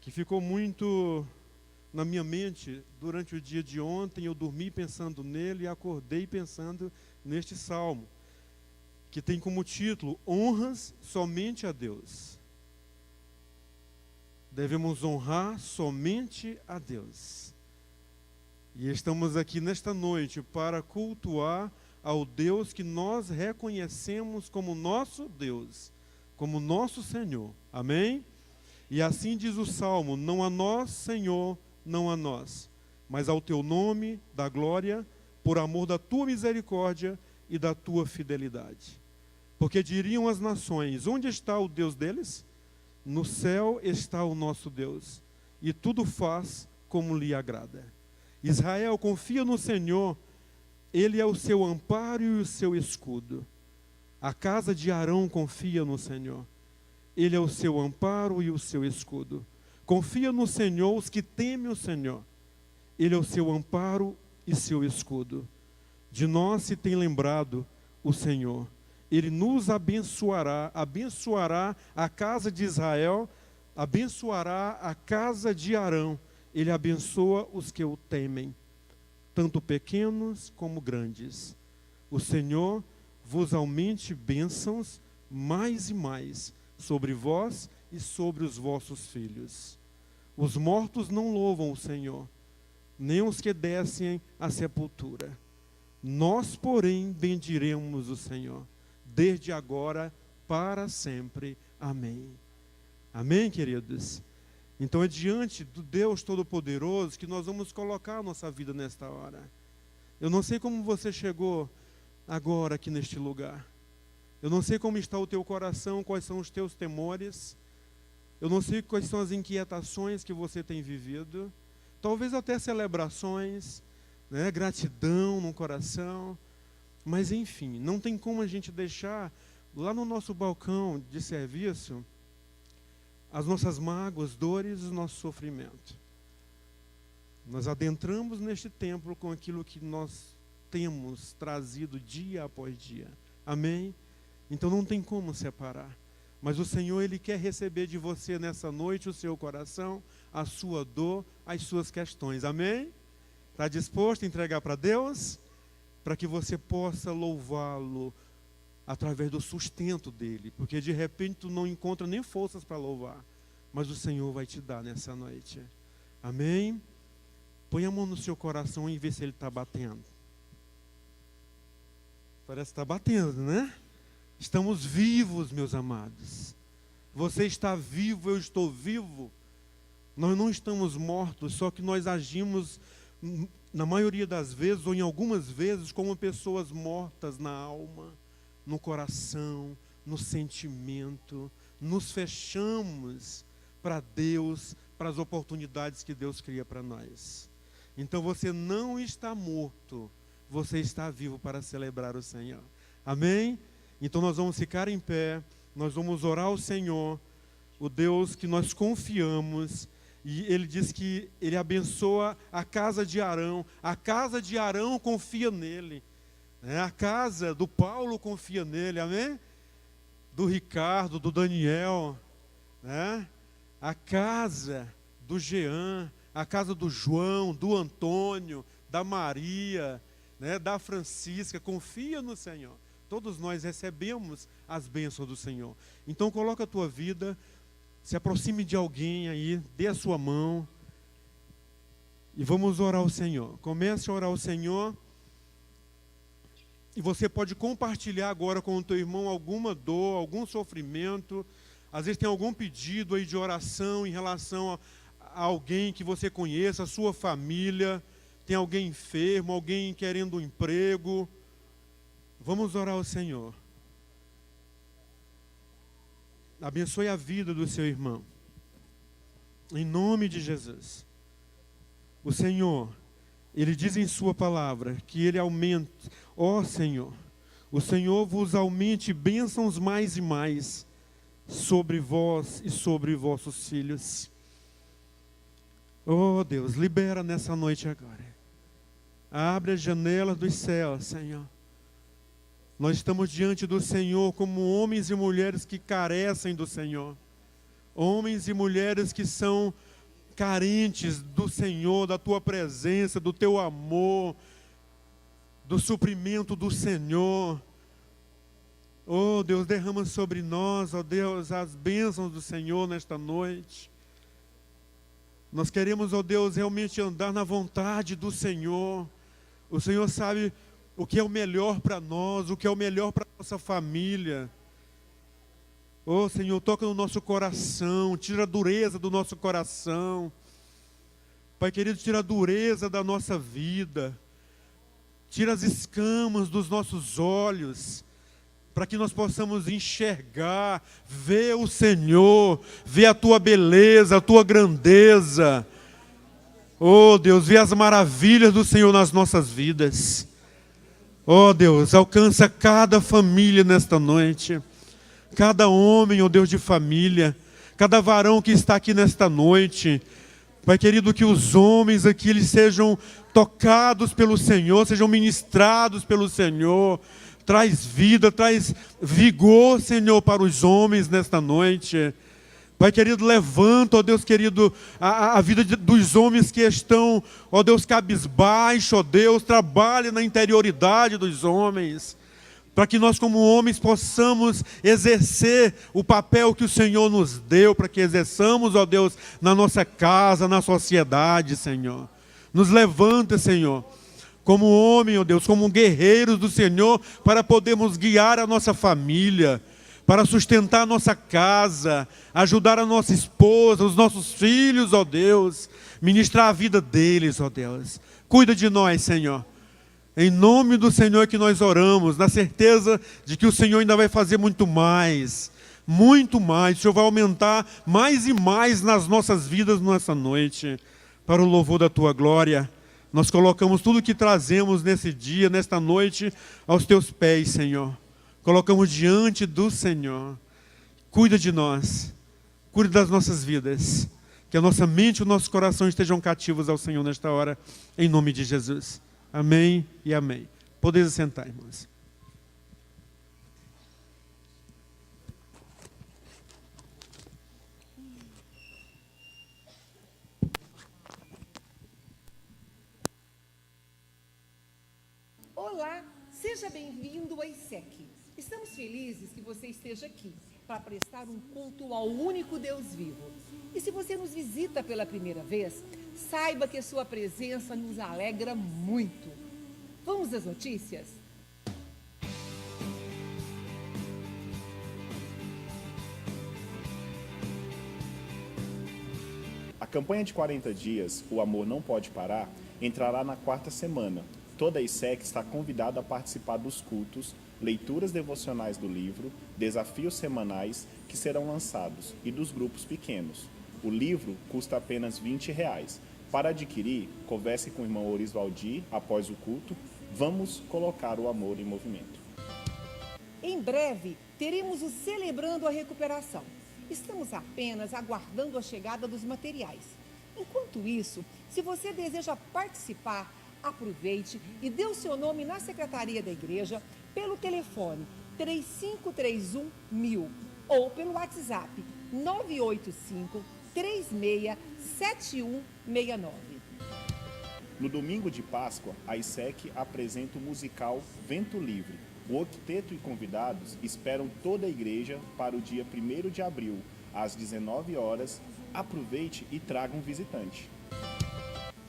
que ficou muito na minha mente durante o dia de ontem. Eu dormi pensando nele e acordei pensando neste salmo, que tem como título: honras somente a Deus. Devemos honrar somente a Deus. E estamos aqui nesta noite para cultuar ao Deus que nós reconhecemos como nosso Deus, como nosso Senhor. Amém? E assim diz o Salmo: não a nós, Senhor, não a nós, mas ao teu nome da glória, por amor da tua misericórdia e da tua fidelidade. Porque diriam as nações: onde está o Deus deles? No céu está o nosso Deus, e tudo faz como lhe agrada. Israel confia no Senhor, Ele é o seu amparo e o seu escudo. A casa de Arão confia no Senhor, Ele é o seu amparo e o seu escudo. Confia no Senhor os que temem o Senhor, Ele é o seu amparo e seu escudo. De nós se tem lembrado o Senhor, Ele nos abençoará, abençoará a casa de Israel, abençoará a casa de Arão. Ele abençoa os que o temem, tanto pequenos como grandes. O Senhor vos aumente bênçãos mais e mais sobre vós e sobre os vossos filhos. Os mortos não louvam o Senhor, nem os que descem à sepultura. Nós, porém, bendiremos o Senhor, desde agora para sempre. Amém. Amém, queridos? Então é diante do Deus Todo-Poderoso que nós vamos colocar a nossa vida nesta hora. Eu não sei como você chegou agora aqui neste lugar. Eu não sei como está o teu coração, quais são os teus temores. Eu não sei quais são as inquietações que você tem vivido. Talvez até celebrações, né, gratidão no coração. Mas enfim, não tem como a gente deixar lá no nosso balcão de serviço as nossas mágoas, dores e o nosso sofrimento. Nós adentramos neste templo com aquilo que nós temos trazido dia após dia. Amém? Então não tem como separar. Mas o Senhor, Ele quer receber de você nessa noite o seu coração, a sua dor, as suas questões. Amém? Está disposto a entregar para Deus? Para que você possa louvá-lo através do sustento dEle. Porque de repente tu não encontra nem forças para louvar. Mas o Senhor vai te dar nessa noite. Amém? Põe a mão no seu coração e vê se ele está batendo. Parece que está batendo, né? Estamos vivos, meus amados. Você está vivo, eu estou vivo. Nós não estamos mortos, só que nós agimos, na maioria das vezes, ou em algumas vezes, como pessoas mortas na alma, no coração, no sentimento. Nos fechamos para Deus, para as oportunidades que Deus cria para nós. Então você não está morto, você está vivo para celebrar o Senhor. Amém? Então nós vamos ficar em pé, nós vamos orar ao Senhor, o Deus que nós confiamos. E Ele diz que Ele abençoa a casa de Arão. A casa de Arão confia nele. A casa do Paulo confia nele, amém? Do Ricardo, do Daniel, né? A casa do Jean, a casa do João, do Antônio, da Maria, né? Da Francisca, confia no Senhor. Todos nós recebemos as bênçãos do Senhor. Então coloca a tua vida, se aproxime de alguém aí, dê a sua mão e vamos orar ao Senhor. Comece a orar ao Senhor. E você pode compartilhar agora com o teu irmão alguma dor, algum sofrimento. Às vezes tem algum pedido aí de oração em relação a alguém que você conheça, a sua família. Tem alguém enfermo, alguém querendo um emprego. Vamos orar ao Senhor. Abençoe a vida do seu irmão. Em nome de Jesus. O Senhor, Ele diz em sua palavra que Ele aumenta. Ó Senhor, o Senhor vos aumente bênçãos mais e mais sobre vós e sobre vossos filhos. Oh Deus, libera nessa noite agora. Abre as janelas dos céus, Senhor. Nós estamos diante do Senhor como homens e mulheres que carecem do Senhor. Homens e mulheres que são carentes do Senhor, da tua presença, do teu amor, do suprimento do Senhor. Oh Deus, derrama sobre nós, ó Deus, as bênçãos do Senhor nesta noite. Nós queremos, ó Deus, realmente andar na vontade do Senhor. O Senhor sabe o que é o melhor para nós, o que é o melhor para a nossa família. Oh Senhor, toca no nosso coração, tira a dureza do nosso coração. Pai querido, tira a dureza da nossa vida. Tira as escamas dos nossos olhos, para que nós possamos enxergar, ver o Senhor, ver a tua beleza, a tua grandeza. Oh Deus, ver as maravilhas do Senhor nas nossas vidas. Oh Deus, alcança cada família nesta noite. Cada homem, ó Deus, de família, cada varão que está aqui nesta noite. Pai querido, que os homens aqui eles sejam tocados pelo Senhor, sejam ministrados pelo Senhor. Traz vida, traz vigor, Senhor, para os homens nesta noite. Pai querido, levanta, ó Deus querido, a vida dos homens que estão, ó Deus, cabisbaixo, ó Deus, trabalhe na interioridade dos homens. Para que nós como homens possamos exercer o papel que o Senhor nos deu, para que exerçamos, ó Deus, na nossa casa, na sociedade, Senhor. Nos levanta, Senhor, como homem, ó Deus, como guerreiros do Senhor, para podermos guiar a nossa família, para sustentar a nossa casa, ajudar a nossa esposa, os nossos filhos, ó Deus, ministrar a vida deles, ó Deus. Cuida de nós, Senhor. Em nome do Senhor que nós oramos, na certeza de que o Senhor ainda vai fazer muito mais. Muito mais. O Senhor vai aumentar mais e mais nas nossas vidas nessa noite. Para o louvor da tua glória, nós colocamos tudo o que trazemos nesse dia, nesta noite, aos teus pés, Senhor. Colocamos diante do Senhor. Cuida de nós. Cuida das nossas vidas. Que a nossa mente e o nosso coração estejam cativos ao Senhor nesta hora. Em nome de Jesus. Amém e amém. Podeis assentar, irmãos. Olá, seja bem-vindo ao ISEC. Estamos felizes que você esteja aqui para prestar um culto ao único Deus vivo. E se você nos visita pela primeira vez, saiba que a sua presença nos alegra muito. Vamos às notícias? A campanha de 40 dias, O Amor Não Pode Parar, entrará na 4ª semana. Toda a ISEC está convidada a participar dos cultos, leituras devocionais do livro, desafios semanais que serão lançados e dos grupos pequenos. O livro custa apenas R$20. Para adquirir, converse com o irmão Orisvaldir após o culto. Vamos colocar o amor em movimento. Em breve, teremos o Celebrando a Recuperação. Estamos apenas aguardando a chegada dos materiais. Enquanto isso, se você deseja participar, aproveite e dê o seu nome na secretaria da igreja pelo telefone 3531.000 ou pelo WhatsApp 985-367169. No domingo de Páscoa, a ISEC apresenta o musical Vento Livre. O octeto e convidados esperam toda a igreja para o dia 1º de abril, às 19 horas. Aproveite e traga um visitante.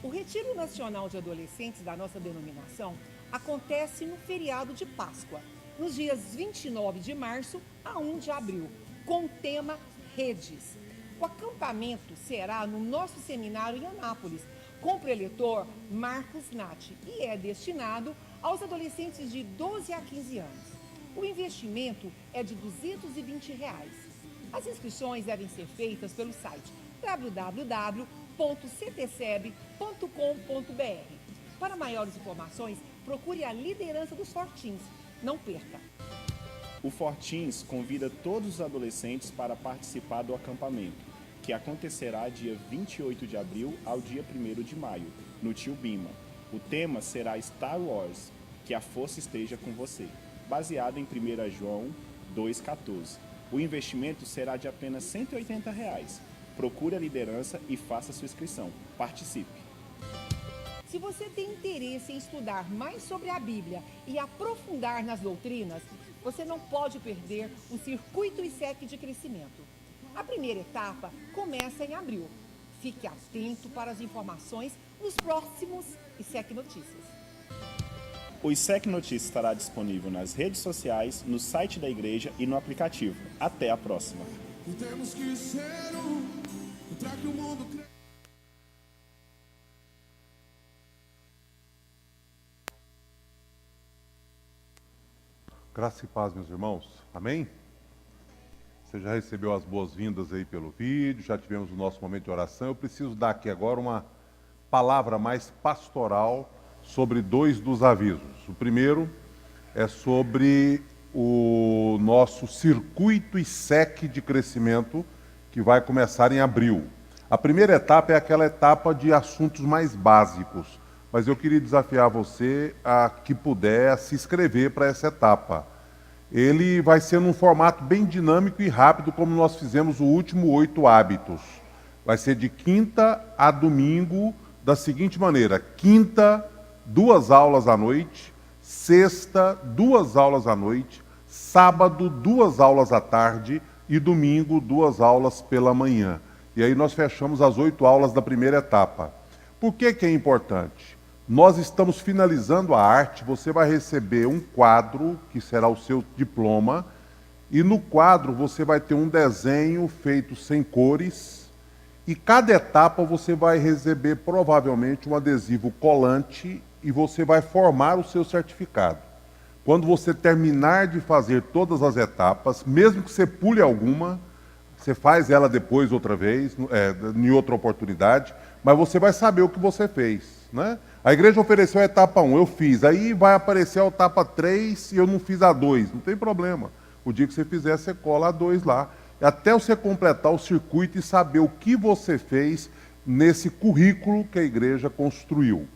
O Retiro Nacional de Adolescentes da nossa denominação acontece no feriado de Páscoa, nos dias 29 de março a 1 de abril, com o tema Redes. O acampamento será no nosso seminário em Anápolis, com o preletor Marcos Natti, e é destinado aos adolescentes de 12 a 15 anos. O investimento é de R$220. As inscrições devem ser feitas pelo site www.ctceb.com.br. Para maiores informações, procure a liderança dos Fortins. Não perca! O Fortins convida todos os adolescentes para participar do acampamento, que acontecerá dia 28 de abril ao dia 1º de maio, no Tio Bima. O tema será Star Wars, que a força esteja com você, baseado em 1 João 2,14. O investimento será de apenas R$180. Procure a liderança e faça sua inscrição. Participe! Se você tem interesse em estudar mais sobre a Bíblia e aprofundar nas doutrinas, você não pode perder o Circuito ISEC de Crescimento. A primeira etapa começa em abril. Fique atento para as informações nos próximos ISEC Notícias. O ISEC Notícias estará disponível nas redes sociais, no site da igreja e no aplicativo. Até a próxima! Temos que ser para que o mundo cresça. Graça e paz, meus irmãos. Amém? Você já recebeu as boas-vindas aí pelo vídeo, já tivemos o nosso momento de oração. Eu preciso dar aqui agora uma palavra mais pastoral sobre 2 dos avisos. O primeiro é sobre o nosso Circuito ISEC de Crescimento, que vai começar em abril. A primeira etapa é aquela etapa de assuntos mais básicos, mas eu queria desafiar você a que puder se inscrever para essa etapa. Ele vai ser num formato bem dinâmico e rápido, como nós fizemos o último 8 hábitos. Vai ser de quinta a domingo, da seguinte maneira: quinta, 2 aulas à noite, sexta, 2 aulas à noite, sábado, 2 aulas à tarde e domingo, 2 aulas pela manhã. E aí nós fechamos as 8 aulas da primeira etapa. Por que que é importante? Nós estamos finalizando a arte, você vai receber um quadro, que será o seu diploma, e no quadro você vai ter um desenho feito sem cores, e cada etapa você vai receber provavelmente um adesivo colante, e você vai formar o seu certificado. Quando você terminar de fazer todas as etapas, mesmo que você pule alguma, você faz ela depois outra vez, em outra oportunidade, mas você vai saber o que você fez, né? A igreja ofereceu a etapa 1, eu fiz. Aí vai aparecer a etapa 3 e eu não fiz a 2. Não tem problema. O dia que você fizer, você cola a 2 lá. Até você completar o circuito e saber o que você fez nesse currículo que a igreja construiu.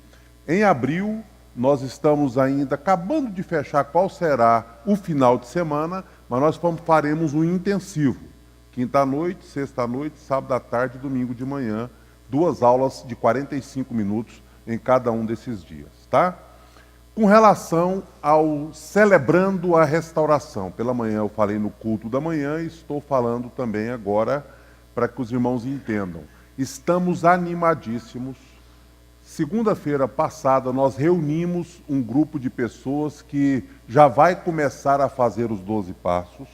Em abril, nós estamos ainda acabando de fechar qual será o final de semana, mas nós faremos um intensivo. Quinta à noite, sexta à noite, sábado à tarde e domingo de manhã. 2 aulas de 45 minutos em cada um desses dias, tá? Com relação ao celebrando a restauração, pela manhã eu falei no culto da manhã e estou falando também agora para que os irmãos entendam. Estamos animadíssimos. Segunda-feira passada nós reunimos um grupo de pessoas que já vai começar a fazer os 12 passos.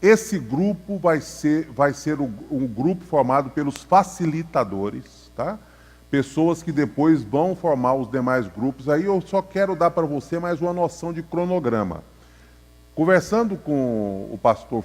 Esse grupo vai ser um grupo formado pelos facilitadores, tá? Pessoas que depois vão formar os demais grupos. Aí eu só quero dar para você mais uma noção de cronograma. Conversando com o pastor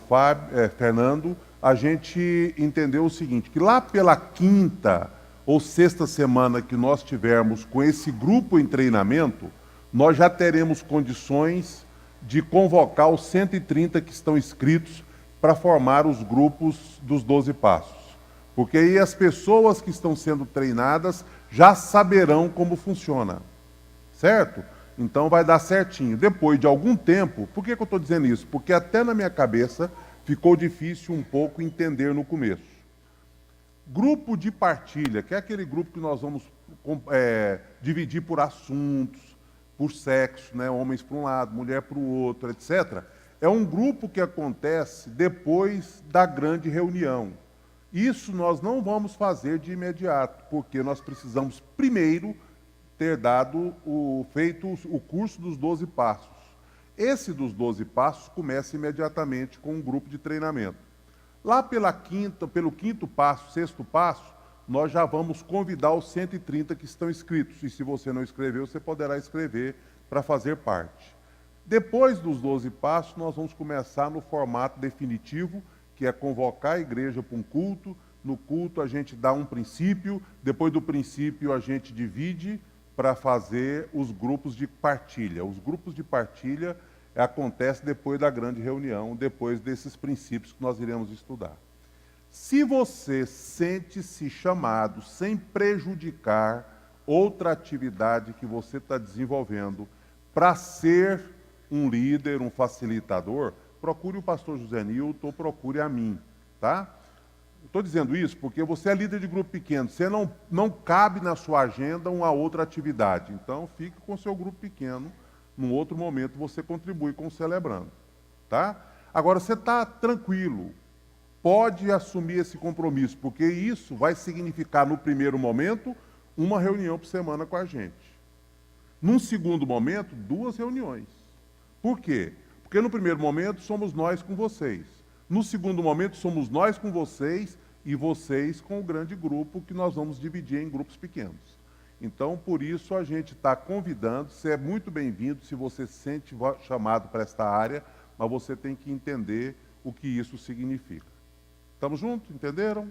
Fernando, a gente entendeu o seguinte, que lá pela quinta ou sexta semana que nós tivermos com esse grupo em treinamento, nós já teremos condições de convocar os 130 que estão inscritos para formar os grupos dos 12 passos. Porque aí as pessoas que estão sendo treinadas já saberão como funciona, certo? Então vai dar certinho. Depois de algum tempo, por que eu estou dizendo isso? Porque até na minha cabeça ficou difícil um pouco entender no começo. Grupo de partilha, que é aquele grupo que nós vamos dividir por assuntos, por sexo, né? Homens para um lado, mulher para o outro, etc. É um grupo que acontece depois da grande reunião. Isso nós não vamos fazer de imediato, porque nós precisamos primeiro ter feito o curso dos 12 passos. Esse dos 12 passos começa imediatamente com um grupo de treinamento. Lá pelo quinto passo, sexto passo, nós já vamos convidar os 130 que estão inscritos. E se você não escreveu, você poderá escrever para fazer parte. Depois dos 12 passos, nós vamos começar no formato definitivo, que é convocar a igreja para um culto. No culto a gente dá um princípio, depois do princípio a gente divide para fazer os grupos de partilha. Os grupos de partilha acontecem depois da grande reunião, depois desses princípios que nós iremos estudar. Se você sente-se chamado, sem prejudicar outra atividade que você está desenvolvendo, para ser um líder, um facilitador, procure o pastor José Nilton ou procure a mim, tá? Estou dizendo isso porque você é líder de grupo pequeno, você não cabe na sua agenda uma outra atividade. Então, fique com o seu grupo pequeno, num outro momento você contribui com o Celebrando. Tá? Agora, você está tranquilo, pode assumir esse compromisso, porque isso vai significar, no primeiro momento, uma reunião por semana com a gente. Num segundo momento, 2 reuniões. Por quê? Porque no primeiro momento somos nós com vocês. No segundo momento somos nós com vocês e vocês com o grande grupo que nós vamos dividir em grupos pequenos. Então, por isso, a gente está convidando, você é muito bem-vindo se você se sente chamado para esta área, mas você tem que entender o que isso significa. Estamos juntos? Entenderam?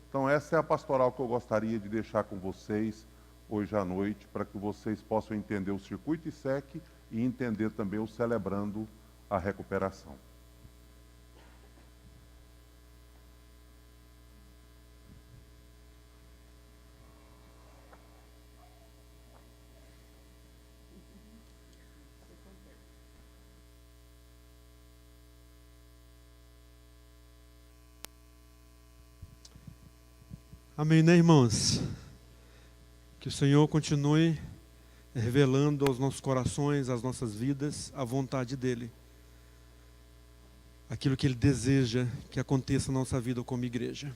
Então, essa é a pastoral que eu gostaria de deixar com vocês hoje à noite, para que vocês possam entender o circuito ISEC e entender também o Celebrando a Recuperação. Amém, né, irmãos? Que o Senhor continue revelando aos nossos corações, às nossas vidas, a vontade dEle. Aquilo que Ele deseja que aconteça na nossa vida como igreja.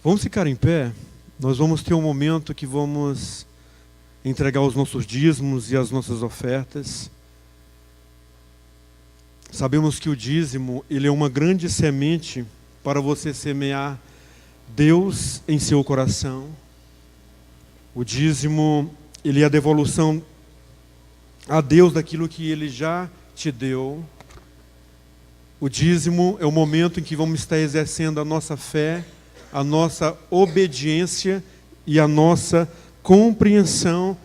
Vamos ficar em pé. Nós vamos ter um momento que vamos entregar os nossos dízimos e as nossas ofertas. Sabemos que o dízimo, ele é uma grande semente para você semear Deus em seu coração. O dízimo, ele é a devolução a Deus daquilo que Ele já te deu. O dízimo é o momento em que vamos estar exercendo a nossa fé, a nossa obediência e a nossa compreensão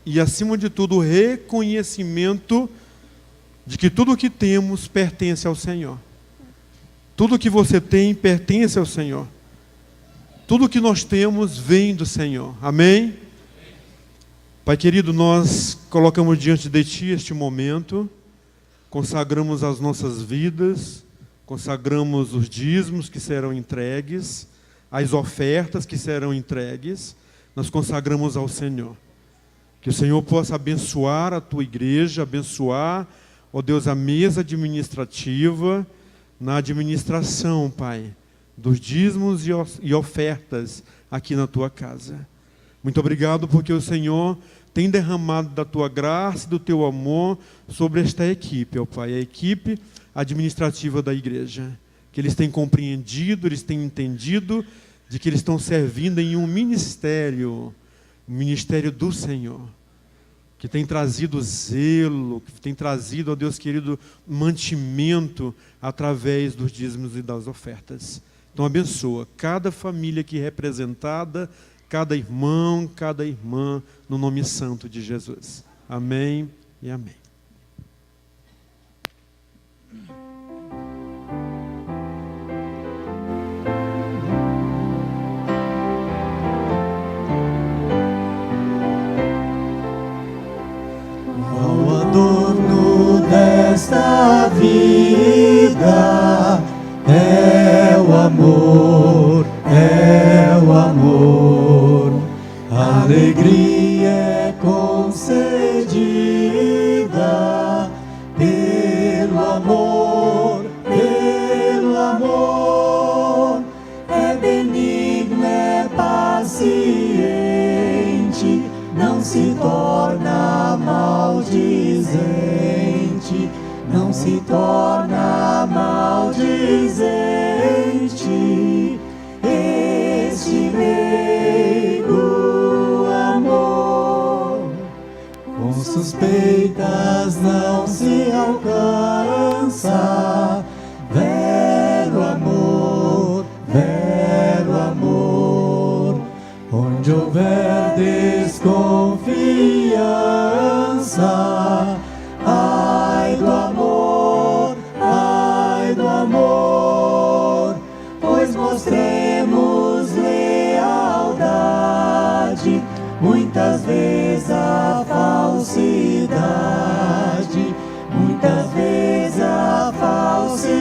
e, acima de tudo, o reconhecimento de que tudo o que temos pertence ao Senhor. Tudo o que você tem pertence ao Senhor. Tudo o que nós temos vem do Senhor. Amém? Pai querido, nós colocamos diante de Ti este momento, consagramos as nossas vidas, consagramos os dízimos que serão entregues, as ofertas que serão entregues, nós consagramos ao Senhor. Que o Senhor possa abençoar a Tua igreja, abençoar, ó Deus, a mesa administrativa, na administração, Pai, dos dízimos e ofertas aqui na Tua casa. Muito obrigado porque o Senhor tem derramado da Tua graça e do Teu amor sobre esta equipe, ó Pai, a equipe administrativa da igreja. Que eles têm compreendido, eles têm entendido de que eles estão servindo em um ministério, o ministério do Senhor, que tem trazido zelo, que tem trazido, ó Deus querido, mantimento através dos dízimos e das ofertas. Então abençoa cada família aqui representada, cada irmão, cada irmã, no nome santo de Jesus. Amém e amém. O adorno desta vida é o amor, é o amor. A alegria é concedida pelo amor, pelo amor. É benigno, é paciente, não se torna maldizente, não se torna maldizente. Este meigo amor, com suspeitas não se alcança. Vero amor, vero amor. Onde houver desconfiança, ai do amor, ai do amor. Pois mostremos lealdade, muitas vezes a falsidade, muitas vezes a falsidade.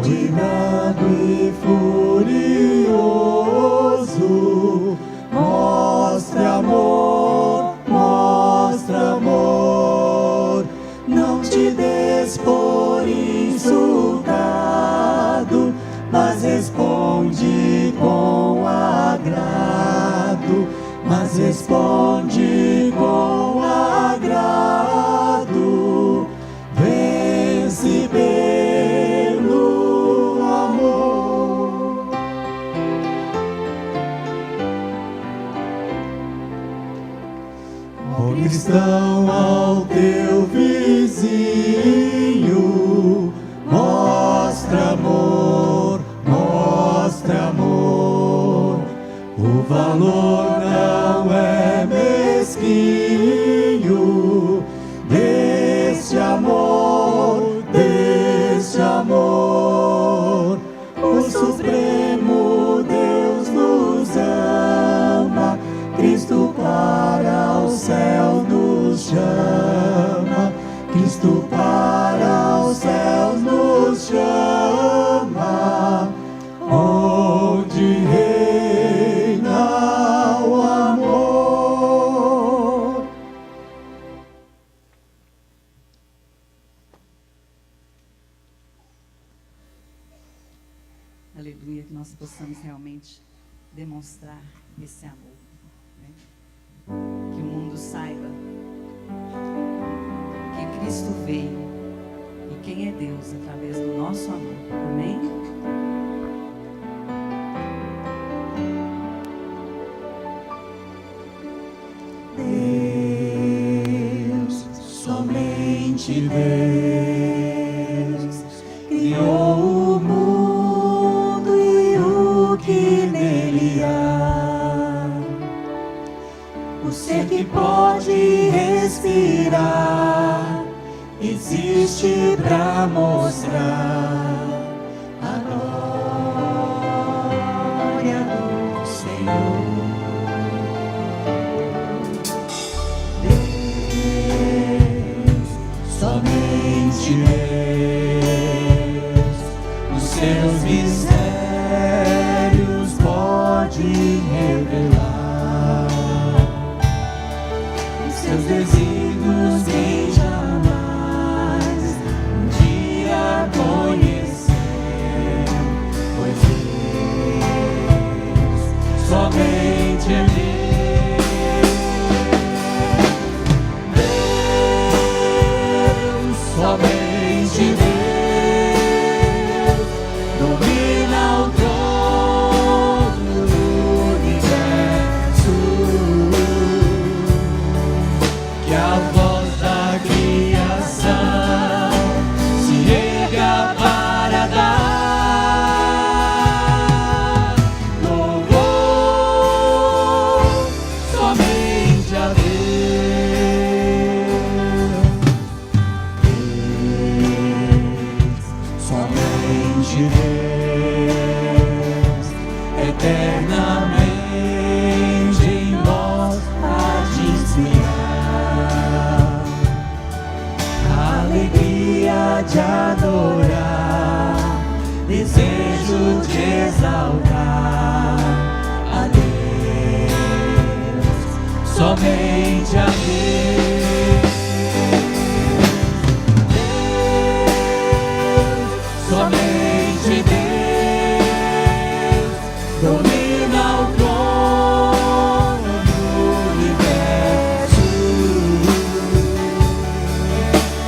irado e furioso, mostra amor, mostra amor. Não te des por insultado, mas responde com agrado, mas responde com agrado. Vence pelo amor. Ó cristão, ao teu vizinho, mostra amor, mostra amor. O valor não é mesquinho deste amor, deste amor. O Supremo Deus nos ama, Cristo para o céu nos chama, Cristo para os céus nos chama, onde reina o amor. Aleluia, que nós possamos realmente demonstrar esse amor, né? Que o mundo saiba que Cristo veio e quem é Deus através do nosso amor. Amém? Deus, somente Deus, criou o mundo e o que nele há. O ser que pode respirar existe pra mostrar a glória do Senhor. Deus, somente Deus, os seus mistérios pode revelar. Os seus desígnios quem jamais um dia conheceu, pois Deus, somente é Deus. Deus, somente Deus, domina o trono do universo. Que a voz da criação se erga para dar louvor somente a Deus. Deus, somente Deus, eternamente em nós há de inspirar a alegria de adorar, desejo de exaltar a Deus, somente a Deus. Deus, somente Deus, domina o trono do universo.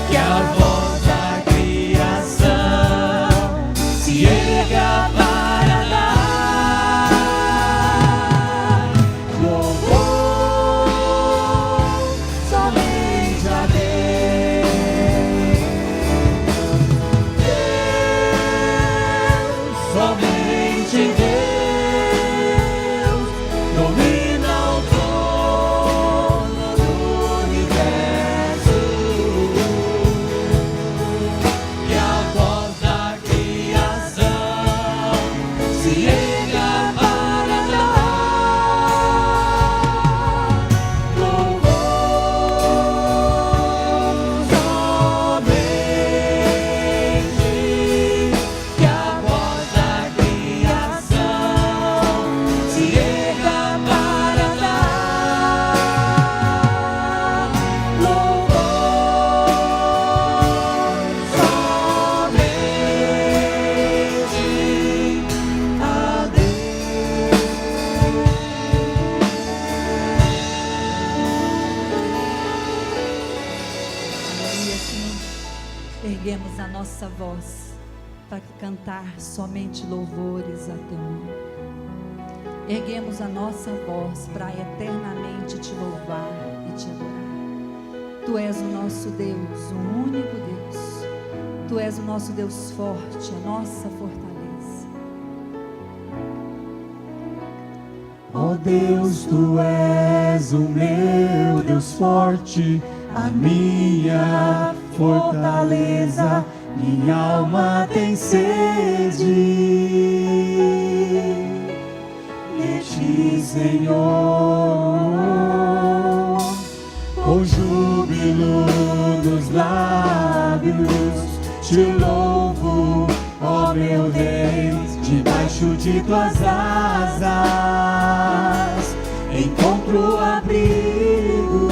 Que a voz da criação se erga para dar louvor somente a Deus. Deus, somente Deus, domina o trono do universo. Que a voz da criação se erga para dar louvor somente. Que a nossa voz para cantar somente louvores a teu nome. Erguemos a nossa voz para eternamente te louvar e te adorar. Tu és o nosso Deus, o único Deus. Tu és o nosso Deus forte, a nossa fortaleza. Ó Deus, tu és o meu Deus forte, a minha fortaleza, minha alma tem sede de ti, Senhor. Com júbilo nos lábios te louvo, ó meu Rei, debaixo de tuas asas encontro abrigo.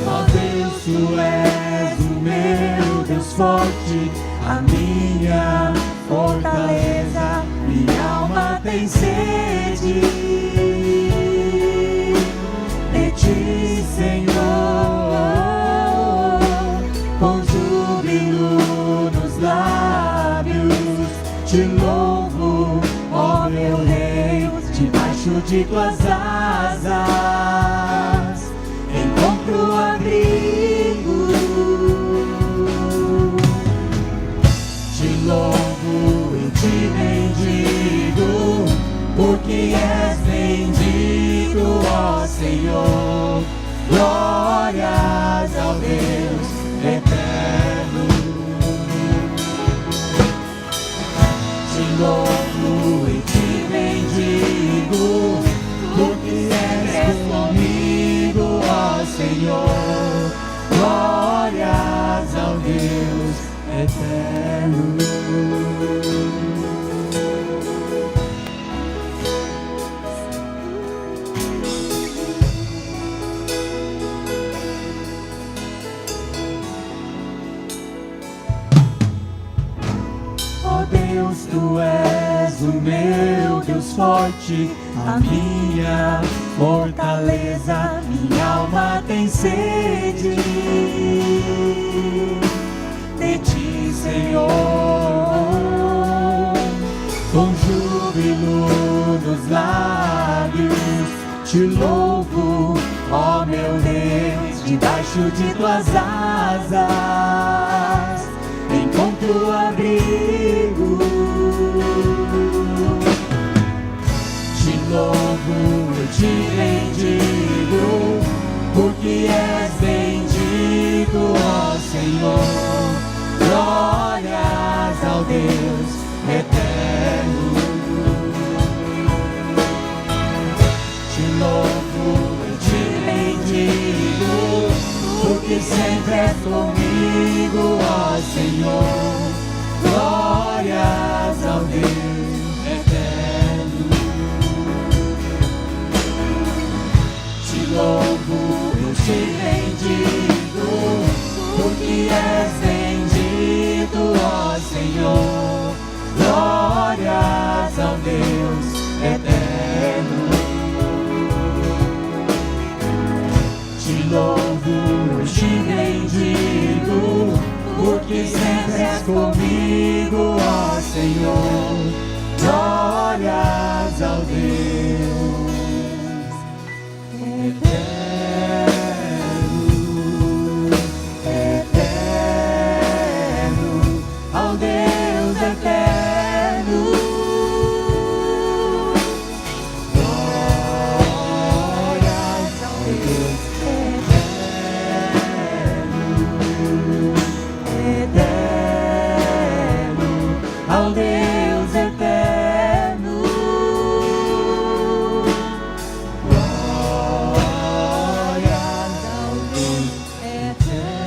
Ó Deus, tu és o meu Deus forte, a minha fortaleza, minha alma tem sede de ti, Senhor. Com júbilo nos lábios te louvo, ó meu Rei, debaixo de tuas asas encontro abrigo. Te louvo e te bendigo, porque és bendito, ó Senhor. Glórias ao Deus eterno. Te louvo e te bendigo, porque és comigo, ó Senhor. Glórias ao Deus eterno. Deus, tu és o meu Deus forte, a minha fortaleza, minha alma tem sede de ti, Senhor. Com júbilo nos lábios te louvo, ó meu Deus, debaixo de tuas asas encontro abrigo. Te louvo e te bendigo, porque és bendito, ó Senhor. Glórias ao Deus eterno. Te louvo e te bendigo, porque sempre és comigo, ó Senhor. Glórias ao Deus eterno. Te louvo e te bendigo, porque és bendito, ó Senhor. Glórias ao Deus eterno. Te louvo e te bendigo, porque sempre és comigo, ó Senhor. Glórias ao Deus eterno, eterno, ao Deus eterno. Glórias ao Deus eterno, ao Deus eterno. Glórias ao Deus eterno.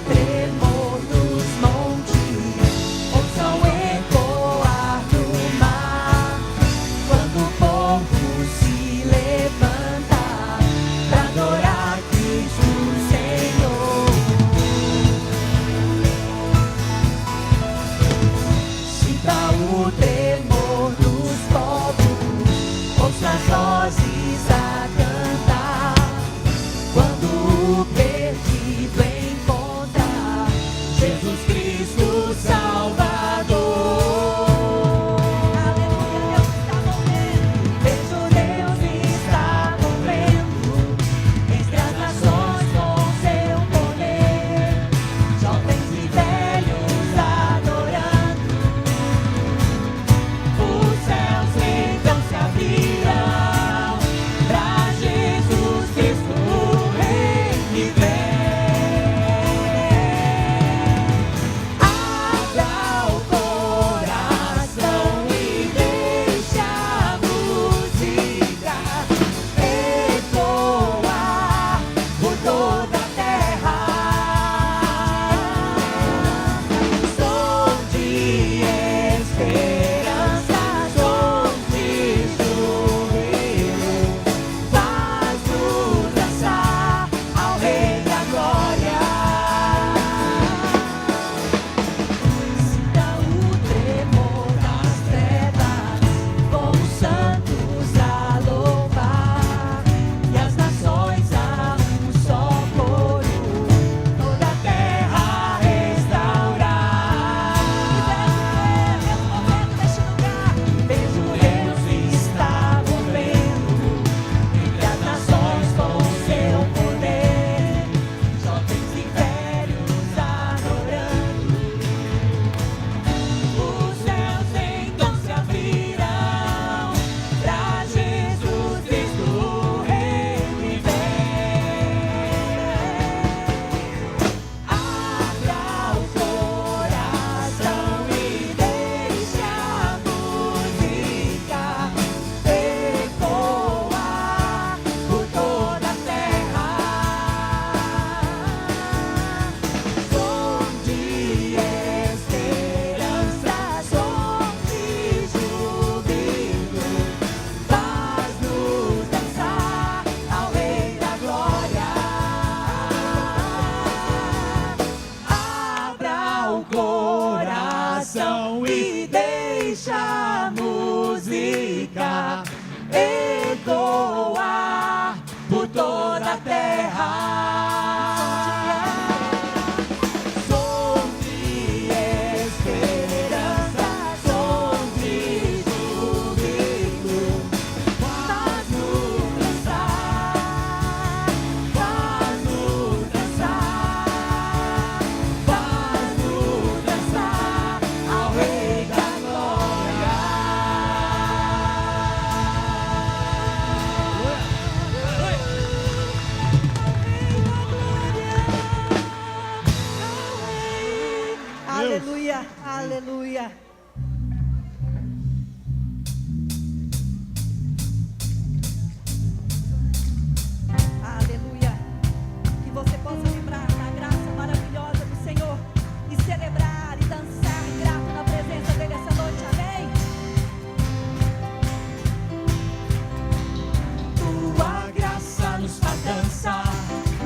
tremor dos montes, ouçam ecoar do mar, quando o povo se levanta pra adorar Cristo Senhor. Sinta o tremor dos povos, ouça as vozes a cantar, quando o perdido encontra Jesus Cristo Salvador. Aleluia, Deus está movendo, entre as nações com seu poder, jovens e velhos adorando, os céus então se abrirão pra Jesus Cristo o Rei que vem. Abra o coração e deixa a música ecoar por toda a terra. Som de esperança, som de júbilo, faz-nos dançar ao Rei da Glória. Sinta o tremor das trevas, com os santos a louvar, e as nações a um só coro, toda a terra restaurar. Vejo Deus está movendo entre as nações com seu poder, jovens e velhos adorando, os céus então se abrirão pra Jesus Cristo o Rei que vem. Abra o coração e deixe a música ecoar por toda a terra. Som de esperança, som de júbilo, faz-nos dançar ao Rei da Glória. Abra o coração e deixa a música ecoar por toda a terra. Som de esperança, som de júbilo, faz-nos dançar, faz-nos dançar, faz-nos dançar ao Rei da Glória. Aleluia, aleluia. Aleluia. Que você possa lembrar da graça maravilhosa do Senhor e celebrar e dançar grato na presença dele essa noite. Amém? Tua graça nos faz dançar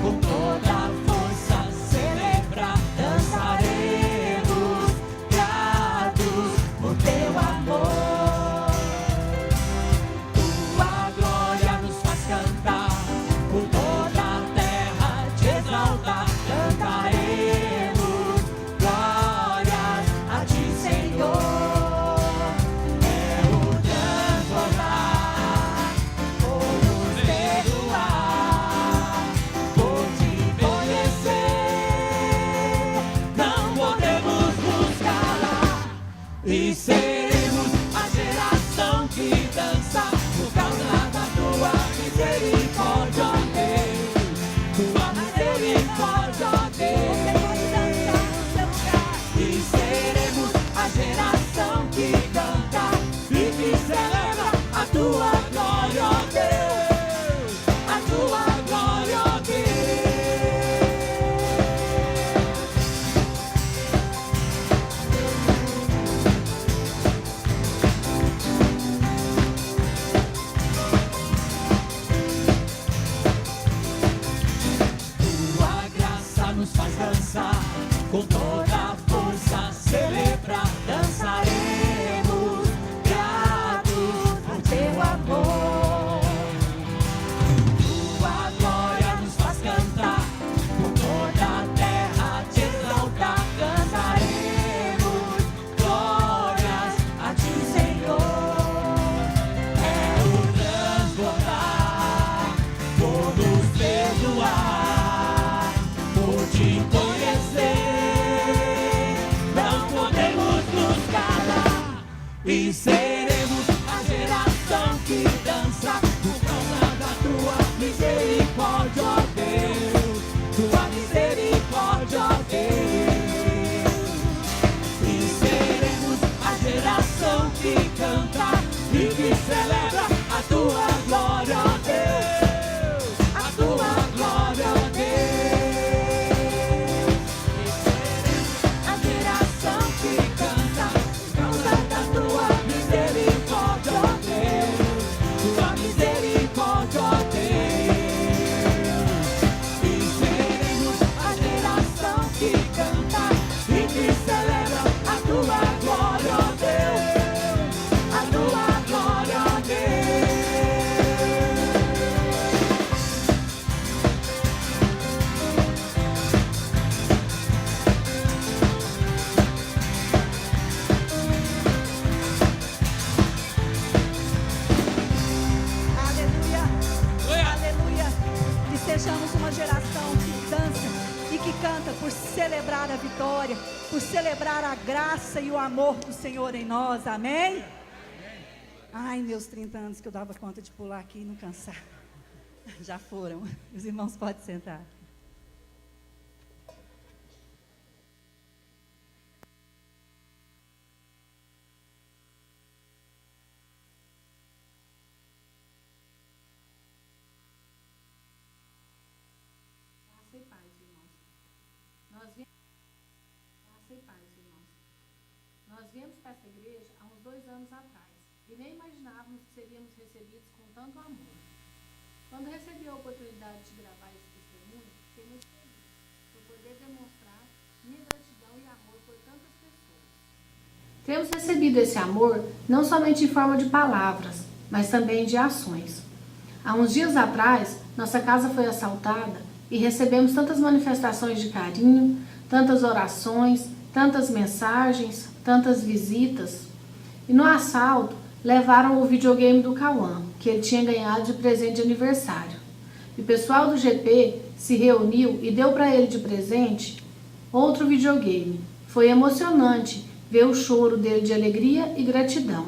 com toda a força, celebrar, dançaremos gratos. com toda a força celebrar, dançaremos, gratos por teu amor. Tua glória nos faz cantar, por toda a terra te exaltar, cantaremos glórias a ti, Senhor. É o transbordar, por nos perdoar, por te conhecer, não podemos nos calar, e seremos a geração que dança por causa da tua misericórdia, ó Deus, tua misericórdia, ó Deus. E seremos a geração que canta e que celebra a tua glória, ó Deus, a tua glória, ó Deus. E seremos a geração que canta por causa da tua misericórdia, ó Deus, tua misericórdia, ó Deus. E seremos a geração que canta e que celebra a tua glória, ó Deus, a tua glória, ó Deus. Aleluia, aleluia. Que sejamos uma geração que dança e que canta por celebrar a vitória, por celebrar a graça e o amor do Senhor em nós, amém? Ai, meus 30 anos que eu dava conta de pular aqui e não cansar. Já foram. Os irmãos podem sentar. Graça e paz, irmãos. Graça e paz, irmãos. Nós viemos para essa igreja há uns 2 anos atrás e nem imaginávamos que seríamos recebidos com tanto amor. Quando recebi a oportunidade de gravar esse testemunho, fiquei muito feliz por poder demonstrar minha gratidão e amor por tantas pessoas. Temos recebido esse amor não somente em forma de palavras, mas também de ações. Há uns dias atrás, nossa casa foi assaltada e recebemos tantas manifestações de carinho, tantas orações, tantas mensagens, tantas visitas. E no assalto, levaram o videogame do Cauã, que ele tinha ganhado de presente de aniversário. E o pessoal do GP se reuniu e deu para ele de presente outro videogame. Foi emocionante ver o choro dele de alegria e gratidão.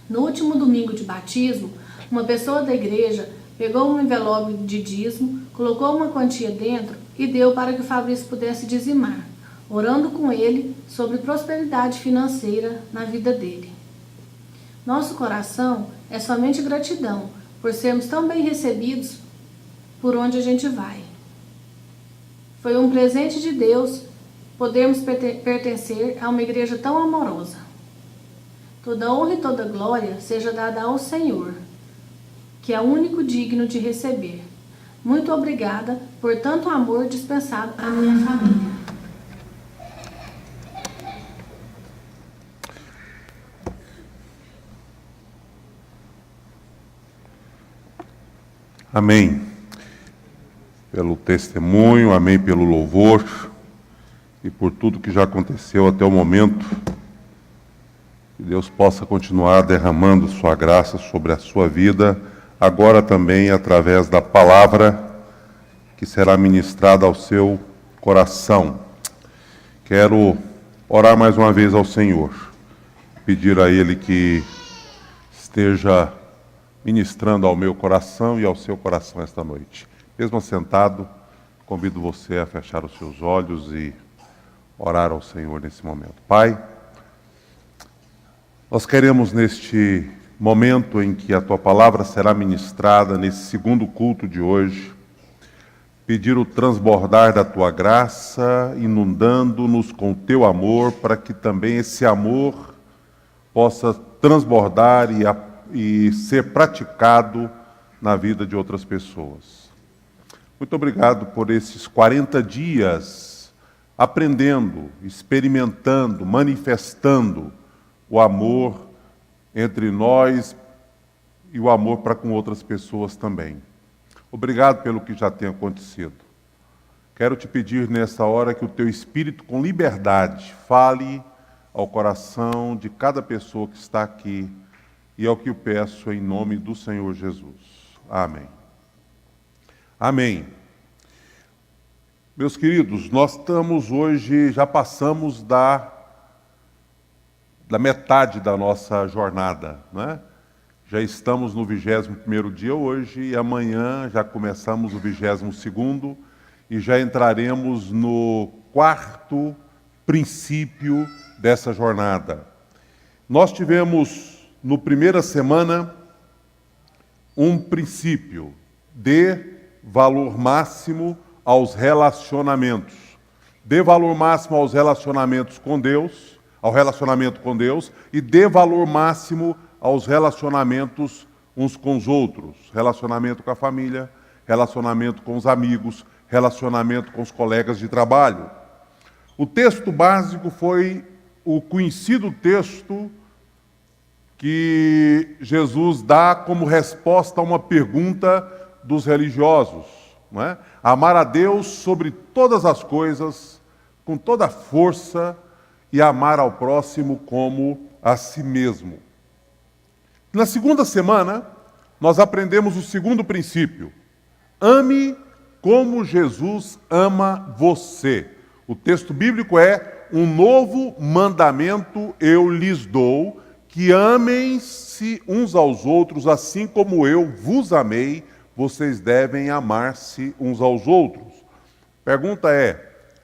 No último domingo de batismo, uma pessoa da igreja pegou um envelope de dízimo, colocou uma quantia dentro e deu para que o Fabrício pudesse dizimar, orando com ele sobre prosperidade financeira na vida dele. Nosso coração é somente gratidão por sermos tão bem recebidos por onde a gente vai. Foi um presente de Deus podermos pertencer a uma igreja tão amorosa. Toda honra e toda glória seja dada ao Senhor, que é o único digno de receber. Muito obrigada por tanto amor dispensado à minha família. Amém. Pelo testemunho, amém pelo louvor e por tudo que já aconteceu até o momento. Que Deus possa continuar derramando sua graça sobre a sua vida, agora também através da palavra que será ministrada ao seu coração. Quero orar mais uma vez ao Senhor, pedir a Ele que esteja ministrando ao meu coração e ao seu coração esta noite. Mesmo assentado, convido você a fechar os seus olhos e orar ao Senhor nesse momento. Pai, nós queremos neste momento em que a Tua palavra será ministrada, nesse segundo culto de hoje, pedir o transbordar da Tua graça, inundando-nos com o Teu amor, para que também esse amor possa transbordar e ser praticado na vida de outras pessoas. Muito obrigado por esses 40 dias aprendendo, experimentando, manifestando o amor entre nós e o amor para com outras pessoas também. Obrigado pelo que já tem acontecido. Quero te pedir nessa hora que o teu Espírito, com liberdade, fale ao coração de cada pessoa que está aqui, e é o que eu peço em nome do Senhor Jesus. Amém. Amém. Meus queridos, nós estamos hoje, já passamos da metade da nossa jornada, né? Já estamos no 21º dia hoje, e amanhã já começamos o 22º, e já entraremos no 4º princípio dessa jornada. Nós tivemos, no primeira semana, um princípio de valor máximo aos relacionamentos. Dê valor máximo aos relacionamentos com Deus, ao relacionamento com Deus, e dê valor máximo aos relacionamentos uns com os outros. Relacionamento com a família, relacionamento com os amigos, relacionamento com os colegas de trabalho. O texto básico foi o conhecido texto que Jesus dá como resposta a uma pergunta dos religiosos, não é? Amar a Deus sobre todas as coisas, com toda a força, e amar ao próximo como a si mesmo. Na segunda semana, nós aprendemos o segundo princípio. Ame como Jesus ama você. O texto bíblico é: um novo mandamento eu lhes dou, que amem-se uns aos outros, assim como eu vos amei, vocês devem amar-se uns aos outros. Pergunta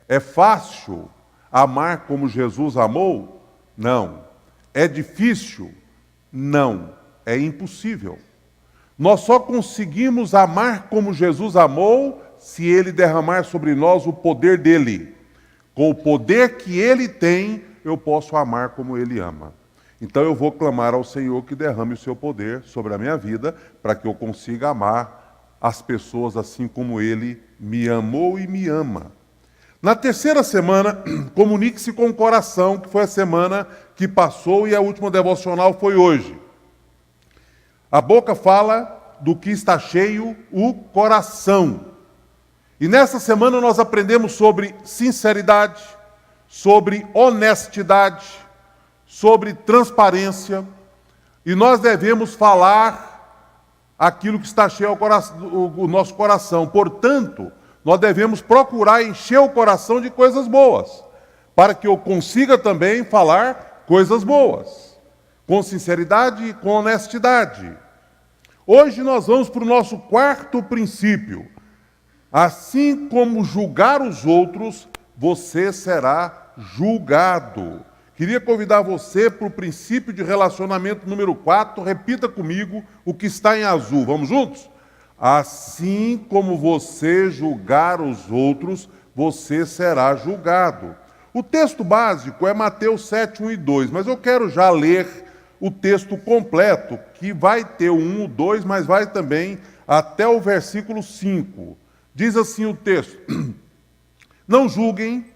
é fácil amar como Jesus amou? Não. É difícil? Não. É impossível. Nós só conseguimos amar como Jesus amou se Ele derramar sobre nós o poder dEle. Com o poder que Ele tem, eu posso amar como Ele ama. Então eu vou clamar ao Senhor que derrame o seu poder sobre a minha vida, para que eu consiga amar as pessoas assim como Ele me amou e me ama. Na terceira semana, comunique-se com o coração, que foi a semana que passou, e a última devocional foi hoje. A boca fala do que está cheio o coração. E nessa semana nós aprendemos sobre sinceridade, sobre honestidade, sobre transparência, e nós devemos falar aquilo que está cheio o nosso coração. Portanto, nós devemos procurar encher o coração de coisas boas, para que eu consiga também falar coisas boas, com sinceridade e com honestidade. Hoje nós vamos para o nosso quarto princípio. Assim como julgar os outros, você será julgado. Queria convidar você para o princípio de relacionamento número 4. Repita comigo o que está em azul. Vamos juntos? Assim como você julgar os outros, você será julgado. O texto básico é Mateus 7, 1 e 2, mas eu quero já ler o texto completo, que vai ter o 1, o 2, mas vai também até o versículo 5. Diz assim o texto: Não julguem,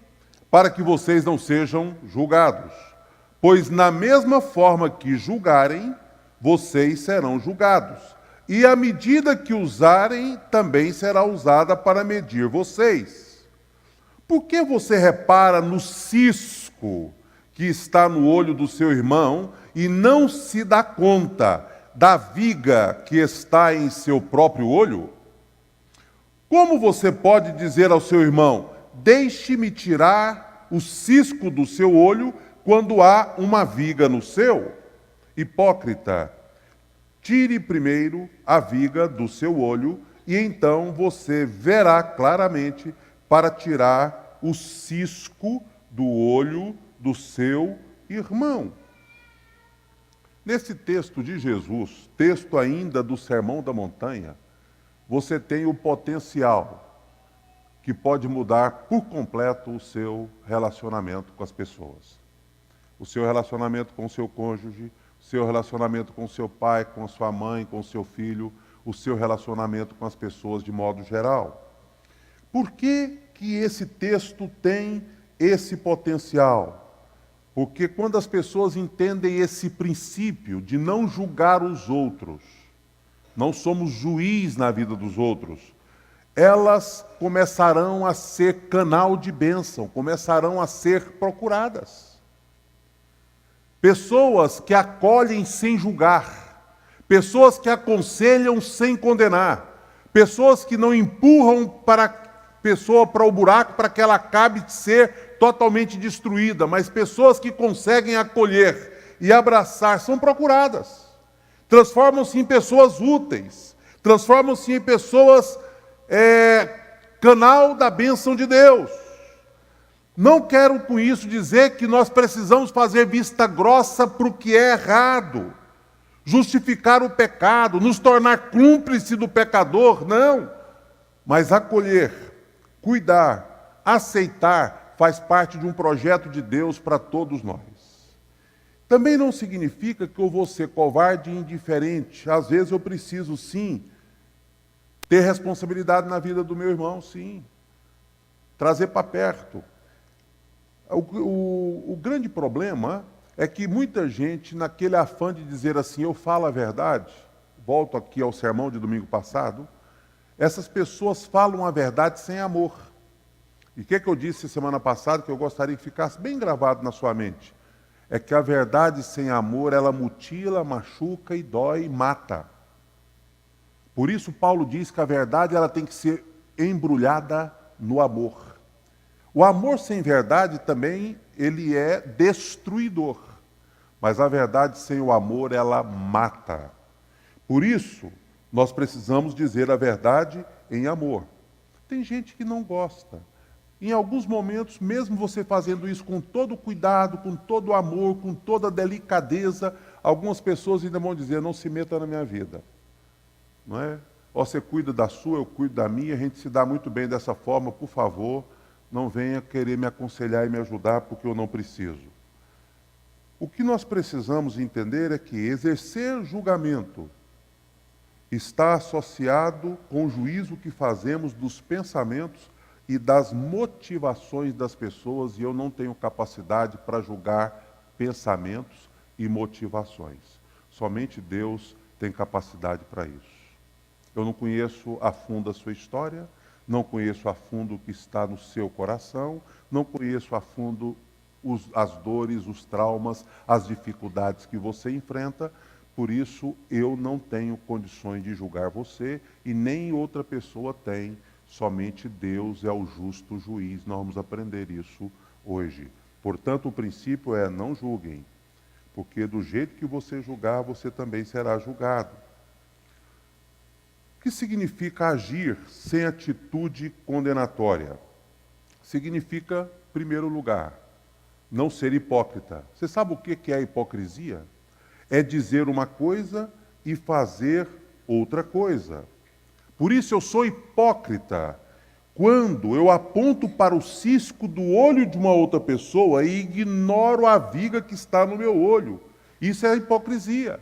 para que vocês não sejam julgados, pois na mesma forma que julgarem, vocês serão julgados. E a medida que usarem também será usada para medir vocês. Por que você repara no cisco que está no olho do seu irmão e não se dá conta da viga que está em seu próprio olho? Como você pode dizer ao seu irmão: deixe-me tirar o cisco do seu olho, quando há uma viga no seu? Hipócrita, tire primeiro a viga do seu olho, e então você verá claramente para tirar o cisco do olho do seu irmão. Nesse texto de Jesus, texto ainda do Sermão da Montanha, você tem o potencial que pode mudar por completo o seu relacionamento com as pessoas. O seu relacionamento com o seu cônjuge, o seu relacionamento com o seu pai, com a sua mãe, com o seu filho, o seu relacionamento com as pessoas de modo geral. Por que que esse texto tem esse potencial. Porque quando as pessoas entendem esse princípio de não julgar os outros, não somos juiz na vida dos outros, elas começarão a ser canal de bênção, começarão a ser procuradas. Pessoas que acolhem sem julgar, pessoas que aconselham sem condenar, pessoas que não empurram para a pessoa para o buraco para que ela acabe de ser totalmente destruída, mas pessoas que conseguem acolher e abraçar são procuradas. Transformam-se em pessoas úteis, transformam-se em pessoas canal da bênção de Deus. Não quero com isso dizer que nós precisamos fazer vista grossa para o que é errado, justificar o pecado, nos tornar cúmplice do pecador, não. Mas acolher, cuidar, aceitar, faz parte de um projeto de Deus para todos nós. Também não significa que eu vou ser covarde e indiferente. Às vezes eu preciso, sim, ter responsabilidade na vida do meu irmão, sim. Trazer para perto. O grande problema é que muita gente, naquele afã de dizer assim, eu falo a verdade, volto aqui ao sermão de domingo passado, essas pessoas falam a verdade sem amor. E o que eu disse semana passada, que eu gostaria que ficasse bem gravado na sua mente? É que a verdade sem amor, ela mutila, machuca e dói e mata. Por isso Paulo diz que a verdade ela tem que ser embrulhada no amor. O amor sem verdade também, ele é destruidor. Mas a verdade sem o amor, ela mata. Por isso, nós precisamos dizer a verdade em amor. Tem gente que não gosta. Em alguns momentos, mesmo você fazendo isso com todo cuidado, com todo amor, com toda delicadeza, algumas pessoas ainda vão dizer, não se meta na minha vida. Não é? Ou você cuida da sua, eu cuido da minha, a gente se dá muito bem dessa forma, por favor, não venha querer me aconselhar e me ajudar porque eu não preciso. O que nós precisamos entender é que exercer julgamento está associado com o juízo que fazemos dos pensamentos e das motivações das pessoas, e eu não tenho capacidade para julgar pensamentos e motivações. Somente Deus tem capacidade para isso. Eu não conheço a fundo a sua história, não conheço a fundo o que está no seu coração, não conheço a fundo as dores, os traumas, as dificuldades que você enfrenta, por isso eu não tenho condições de julgar você e nem outra pessoa tem. Somente Deus é o justo juiz. Nós vamos aprender isso hoje. Portanto, o princípio é não julguem, porque do jeito que você julgar, você também será julgado. O que significa agir sem atitude condenatória? Significa, em primeiro lugar, não ser hipócrita. Você sabe o que é a hipocrisia? É dizer uma coisa e fazer outra coisa. Por isso eu sou hipócrita quando eu aponto para o cisco do olho de uma outra pessoa e ignoro a viga que está no meu olho. Isso é hipocrisia.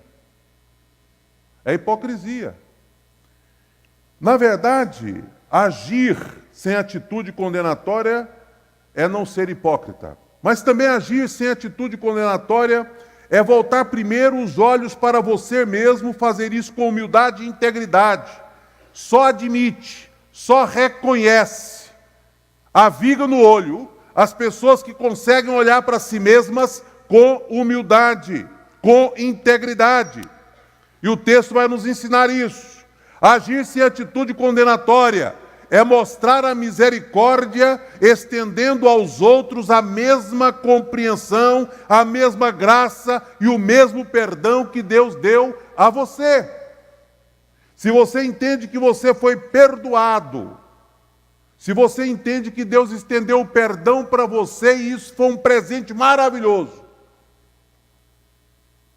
É hipocrisia. Na verdade, agir sem atitude condenatória é não ser hipócrita. Mas também agir sem atitude condenatória é voltar primeiro os olhos para você mesmo, fazer isso com humildade e integridade. Só admite, só reconhece a viga no olho as pessoas que conseguem olhar para si mesmas com humildade, com integridade. E o texto vai nos ensinar isso. Agir sem atitude condenatória é mostrar a misericórdia, estendendo aos outros a mesma compreensão, a mesma graça e o mesmo perdão que Deus deu a você. Se você entende que você foi perdoado, se você entende que Deus estendeu o perdão para você e isso foi um presente maravilhoso,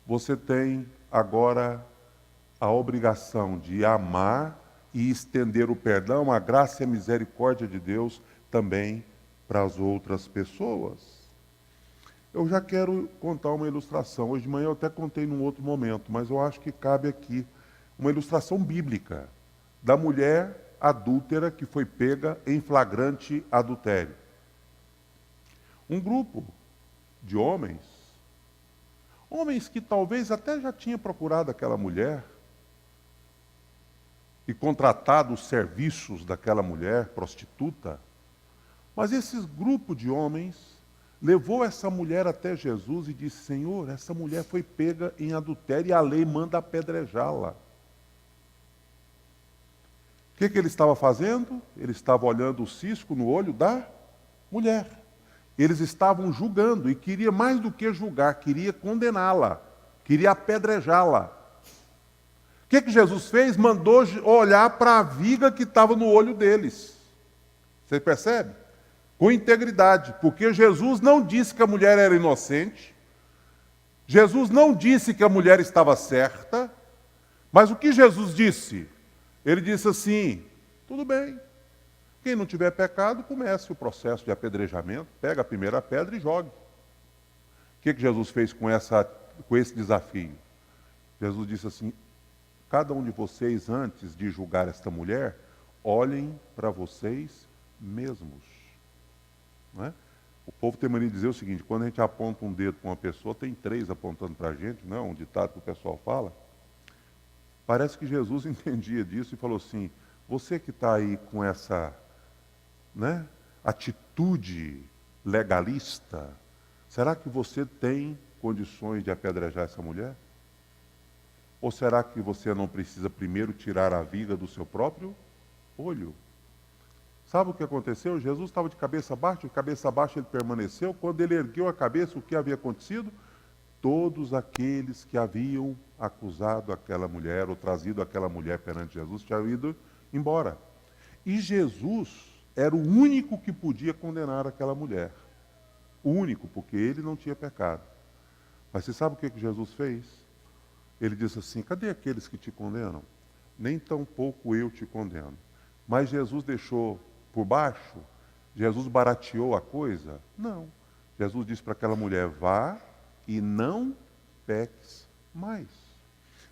você tem agora a obrigação de amar e estender o perdão, a graça e a misericórdia de Deus também para as outras pessoas. Eu já quero contar uma ilustração. Hoje de manhã eu até contei num outro momento, mas eu acho que cabe aqui uma ilustração bíblica da mulher adúltera que foi pega em flagrante adultério. um grupo de homens que talvez até já tinham procurado aquela mulher e contratado os serviços daquela mulher prostituta, mas esse grupo de homens levou essa mulher até Jesus e disse: Senhor, essa mulher foi pega em adultério e a lei manda apedrejá-la. O que ele estava fazendo? Ele estava olhando o cisco no olho da mulher. Eles estavam julgando e queria mais do que julgar, queria condená-la, queria apedrejá-la. O que Jesus fez? Mandou olhar para a viga que estava no olho deles. Você percebe? Com integridade, porque Jesus não disse que a mulher era inocente, Jesus não disse que a mulher estava certa, mas o que Jesus disse? Ele disse assim: tudo bem, quem não tiver pecado, comece o processo de apedrejamento, pega a primeira pedra e jogue. O que Jesus fez com esse desafio? Jesus disse assim: cada um de vocês, antes de julgar esta mulher, olhem para vocês mesmos. Não é? O povo tem mania de dizer o seguinte: quando a gente aponta um dedo para uma pessoa, tem 3 apontando para a gente, não é um ditado que o pessoal fala. Parece que Jesus entendia disso e falou assim: você que está aí com essa, né, atitude legalista, será que você tem condições de apedrejar essa mulher? Ou será que você não precisa primeiro tirar a viga do seu próprio olho? Sabe o que aconteceu? Jesus estava de cabeça baixa ele permaneceu. Quando ele ergueu a cabeça, o que havia acontecido? Todos aqueles que haviam acusado aquela mulher, ou trazido aquela mulher perante Jesus, tinham ido embora. E Jesus era o único que podia condenar aquela mulher. O único, porque ele não tinha pecado. Mas você sabe o que Jesus fez? Ele disse assim: cadê aqueles que te condenam? Nem tampouco eu te condeno. Mas Jesus deixou por baixo? Jesus barateou a coisa? Não. Jesus disse para aquela mulher: vá e não peques mais.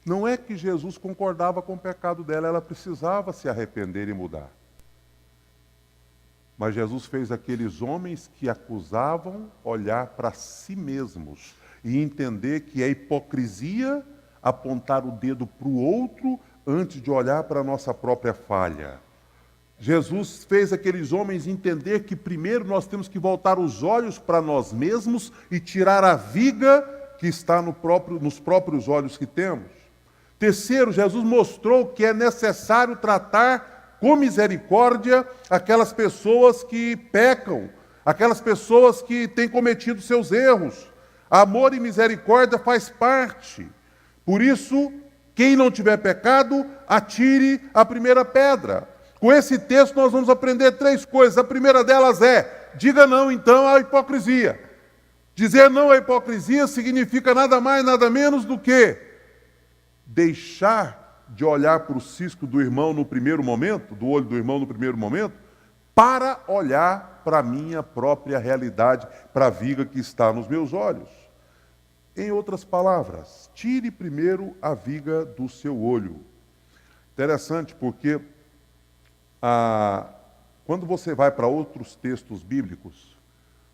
Não é que Jesus concordava com o pecado dela, ela precisava se arrepender e mudar. Mas Jesus fez aqueles homens que acusavam olhar para si mesmos e entender que é hipocrisia apontar o dedo para o outro antes de olhar para a nossa própria falha. Jesus fez aqueles homens entender que primeiro nós temos que voltar os olhos para nós mesmos e tirar a viga que está nos próprios olhos que temos. Terceiro, Jesus mostrou que é necessário tratar com misericórdia aquelas pessoas que pecam, aquelas pessoas que têm cometido seus erros. Amor e misericórdia faz parte. Por isso, quem não tiver pecado, atire a primeira pedra. Com esse texto nós vamos aprender 3 coisas. A primeira delas é: diga não então à hipocrisia. Dizer não à hipocrisia significa nada mais, nada menos do que deixar de olhar para o cisco do irmão no primeiro momento, do olho do irmão no primeiro momento, para olhar para a minha própria realidade, para a viga que está nos meus olhos. Em outras palavras, tire primeiro a viga do seu olho. Interessante, porque quando você vai para outros textos bíblicos,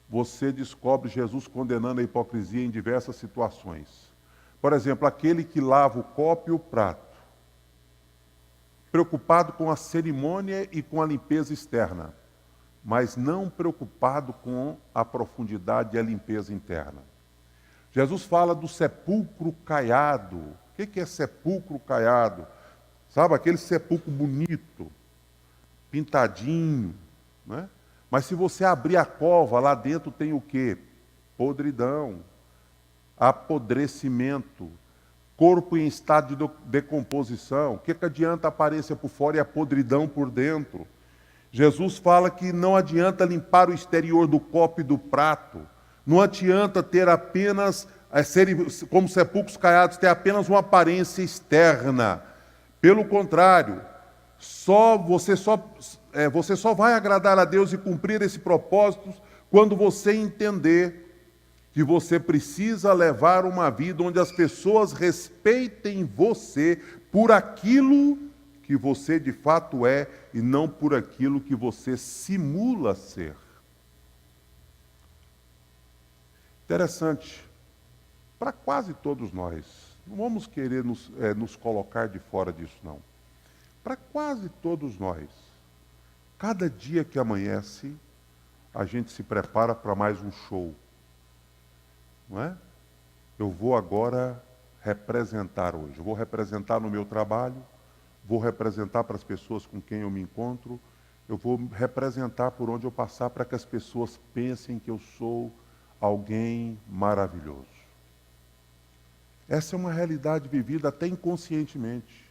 você descobre Jesus condenando a hipocrisia em diversas situações. Por exemplo, aquele que lava o copo e o prato, preocupado com a cerimônia e com a limpeza externa, mas não preocupado com a profundidade e a limpeza interna. Jesus fala do sepulcro caiado. O que é sepulcro caiado? Sabe, aquele sepulcro bonito, pintadinho, né? Mas se você abrir a cova, lá dentro tem o quê? Podridão, apodrecimento, corpo em estado de decomposição. O que adianta a aparência por fora e a podridão por dentro? Jesus fala que não adianta limpar o exterior do copo e do prato. Não adianta ter apenas, como sepulcros caiados, ter apenas uma aparência externa. Pelo contrário, você só vai agradar a Deus e cumprir esse propósito quando você entender que você precisa levar uma vida onde as pessoas respeitem você por aquilo que você de fato é e não por aquilo que você simula ser. Interessante, para quase todos nós, não vamos querer nos colocar de fora disso, não. Para quase todos nós, cada dia que amanhece, a gente se prepara para mais um show. Não é? Eu vou agora representar hoje. Eu vou representar no meu trabalho, vou representar para as pessoas com quem eu me encontro, eu vou representar por onde eu passar para que as pessoas pensem que eu sou alguém maravilhoso. Essa é uma realidade vivida até inconscientemente.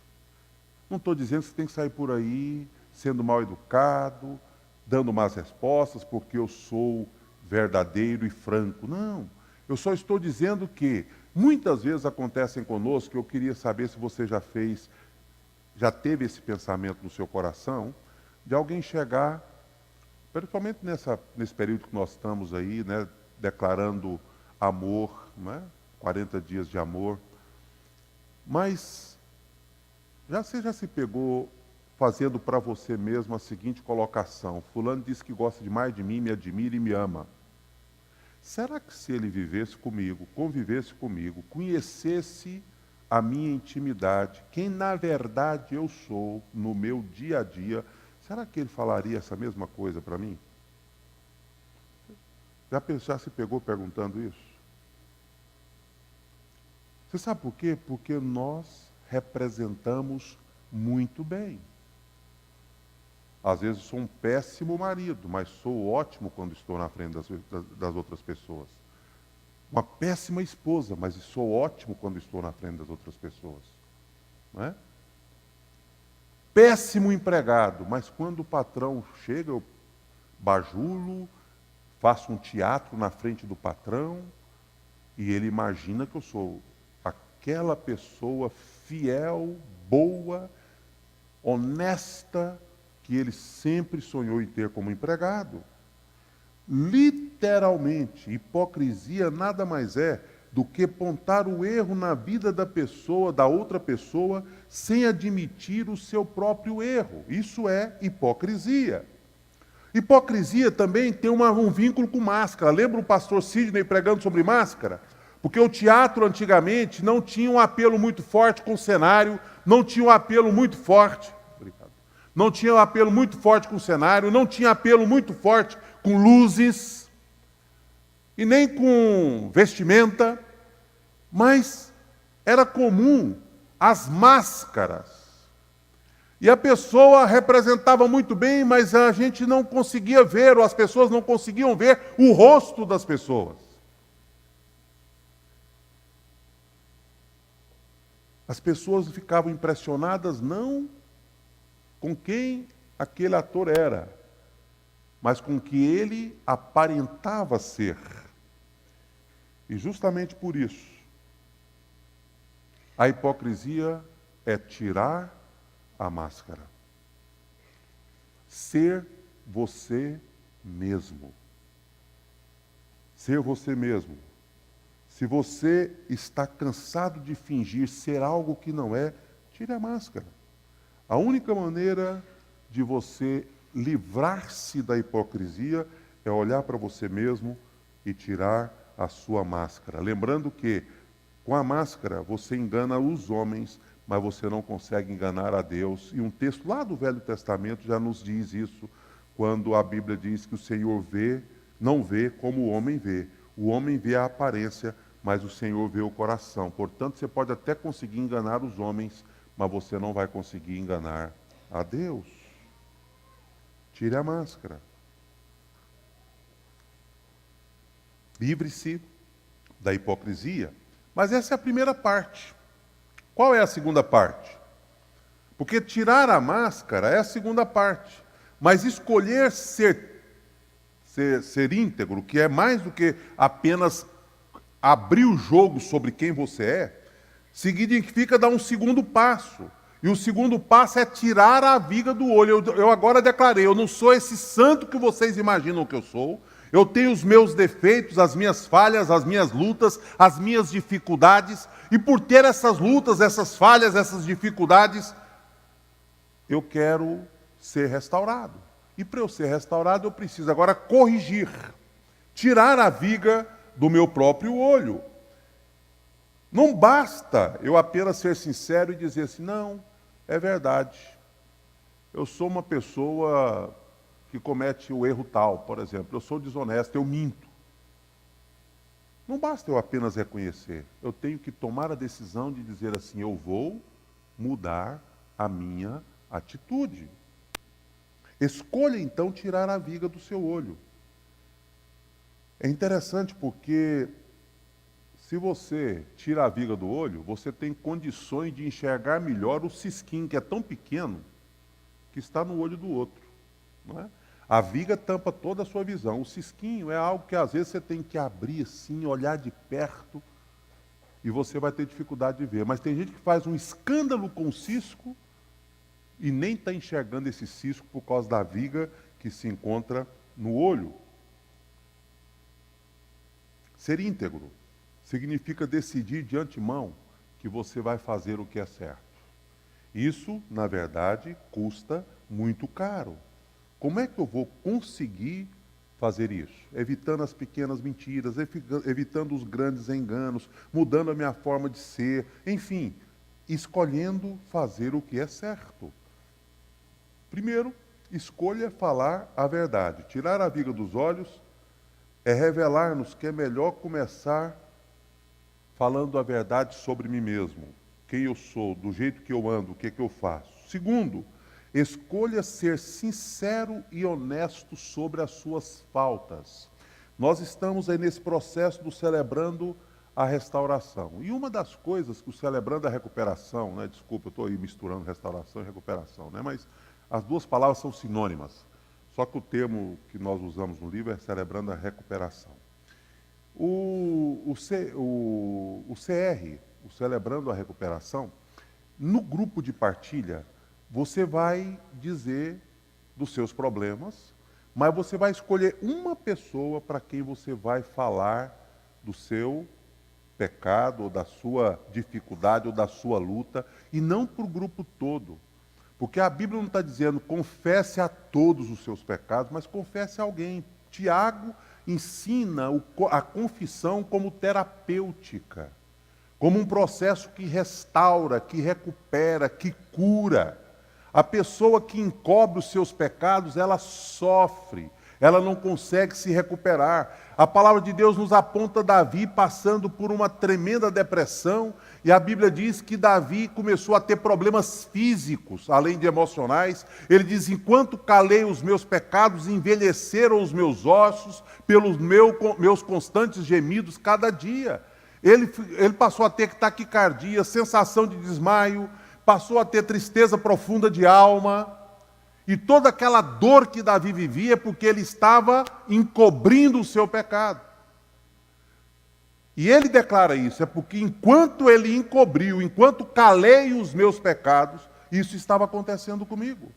Não estou dizendo que você tem que sair por aí sendo mal educado, dando más respostas, porque eu sou verdadeiro e franco. Não. Eu só estou dizendo que muitas vezes acontecem conosco, eu queria saber se você já teve esse pensamento no seu coração, de alguém chegar, principalmente nesse período que nós estamos aí, né, declarando amor, né, 40 dias de amor, mas você já se pegou fazendo para você mesmo a seguinte colocação: fulano diz que gosta demais de mim, me admira e me ama. Será que se ele vivesse comigo, convivesse comigo, conhecesse a minha intimidade, quem na verdade eu sou no meu dia a dia, será que ele falaria essa mesma coisa para mim? Já se pegou perguntando isso? Você sabe por quê? Porque nós representamos muito bem. Às vezes sou um péssimo marido, mas sou ótimo quando estou na frente das outras pessoas. Uma péssima esposa, mas sou ótimo quando estou na frente das outras pessoas. Não é? Péssimo empregado, mas quando o patrão chega, eu bajulo, faço um teatro na frente do patrão, e ele imagina que eu sou aquela pessoa fiel, boa, honesta, que ele sempre sonhou em ter como empregado. Literalmente, hipocrisia nada mais é do que apontar o erro na vida da pessoa, da outra pessoa, sem admitir o seu próprio erro. Isso é hipocrisia. Hipocrisia também tem um vínculo com máscara. Lembra o pastor Sidney pregando sobre máscara? Porque o teatro antigamente não tinha um apelo muito forte com o cenário, não tinha um apelo muito forte. Não tinha um apelo muito forte com o cenário, não tinha apelo muito forte com luzes, e nem com vestimenta, mas era comum as máscaras. E a pessoa representava muito bem, mas a gente não conseguia ver, ou as pessoas não conseguiam ver o rosto das pessoas. As pessoas ficavam impressionadas não com quem aquele ator era, mas com que ele aparentava ser. E justamente por isso, a hipocrisia é tirar a máscara. Ser você mesmo. Ser você mesmo. Se você está cansado de fingir ser algo que não é, tire a máscara. A única maneira de você livrar-se da hipocrisia é olhar para você mesmo e tirar a sua máscara. Lembrando que, com a máscara, você engana os homens, mas você não consegue enganar a Deus. E um texto lá do Velho Testamento já nos diz isso, quando a Bíblia diz que o Senhor não vê como o homem vê. O homem vê a aparência, mas o Senhor vê o coração. Portanto, você pode até conseguir enganar os homens, mas você não vai conseguir enganar a Deus. Tire a máscara. Livre-se da hipocrisia. Mas essa é a primeira parte. Qual é a segunda parte? Porque tirar a máscara é a segunda parte. Mas escolher ser íntegro, que é mais do que apenas abrir o jogo sobre quem você é, significa dar um segundo passo. E o segundo passo é tirar a viga do olho. Eu agora declarei, eu não sou esse santo que vocês imaginam que eu sou. Eu tenho os meus defeitos, as minhas falhas, as minhas lutas, as minhas dificuldades. E por ter essas lutas, essas falhas, essas dificuldades, eu quero ser restaurado. E para eu ser restaurado, eu preciso agora corrigir. Tirar a viga do meu próprio olho. Não basta eu apenas ser sincero e dizer assim, não, é verdade. Eu sou uma pessoa que comete o erro tal, por exemplo, eu sou desonesto, eu minto. Não basta eu apenas reconhecer, eu tenho que tomar a decisão de dizer assim, eu vou mudar a minha atitude. Escolha então tirar a viga do seu olho. É interessante porque se você tira a viga do olho, você tem condições de enxergar melhor o cisquinho, que é tão pequeno, que está no olho do outro. Não é? A viga tampa toda a sua visão. O cisquinho é algo que às vezes você tem que abrir assim, olhar de perto, e você vai ter dificuldade de ver. Mas tem gente que faz um escândalo com o cisco e nem está enxergando esse cisco por causa da viga que se encontra no olho. Ser íntegro significa decidir de antemão que você vai fazer o que é certo. Isso, na verdade, custa muito caro. Como é que eu vou conseguir fazer isso? Evitando as pequenas mentiras, evitando os grandes enganos, mudando a minha forma de ser, enfim, escolhendo fazer o que é certo. Primeiro, escolha falar a verdade. Tirar a viga dos olhos é revelar-nos que é melhor começar falando a verdade sobre mim mesmo, quem eu sou, do jeito que eu ando, o que eu faço. Segundo, escolha ser sincero e honesto sobre as suas faltas. Nós estamos aí nesse processo do celebrando a restauração. E uma das coisas que o celebrando a recuperação, né, desculpa, eu estou aí misturando restauração e recuperação, né, mas as duas palavras são sinônimas. Só que o termo que nós usamos no livro é celebrando a recuperação. O CR, o celebrando a recuperação, no grupo de partilha, você vai dizer dos seus problemas, mas você vai escolher uma pessoa para quem você vai falar do seu pecado, ou da sua dificuldade, ou da sua luta, e não para o grupo todo. Porque a Bíblia não está dizendo confesse a todos os seus pecados, mas confesse a alguém. Tiago ensina a confissão como terapêutica, como um processo que restaura, que recupera, que cura. A pessoa que encobre os seus pecados, ela sofre, ela não consegue se recuperar. A palavra de Deus nos aponta Davi passando por uma tremenda depressão, e a Bíblia diz que Davi começou a ter problemas físicos, além de emocionais. Ele diz, enquanto calei os meus pecados, envelheceram os meus ossos pelos meus constantes gemidos cada dia. Ele passou a ter taquicardia, sensação de desmaio, passou a ter tristeza profunda de alma. E toda aquela dor que Davi vivia é porque ele estava encobrindo o seu pecado. E ele declara isso, é porque enquanto ele encobriu, enquanto calei os meus pecados, isso estava acontecendo comigo.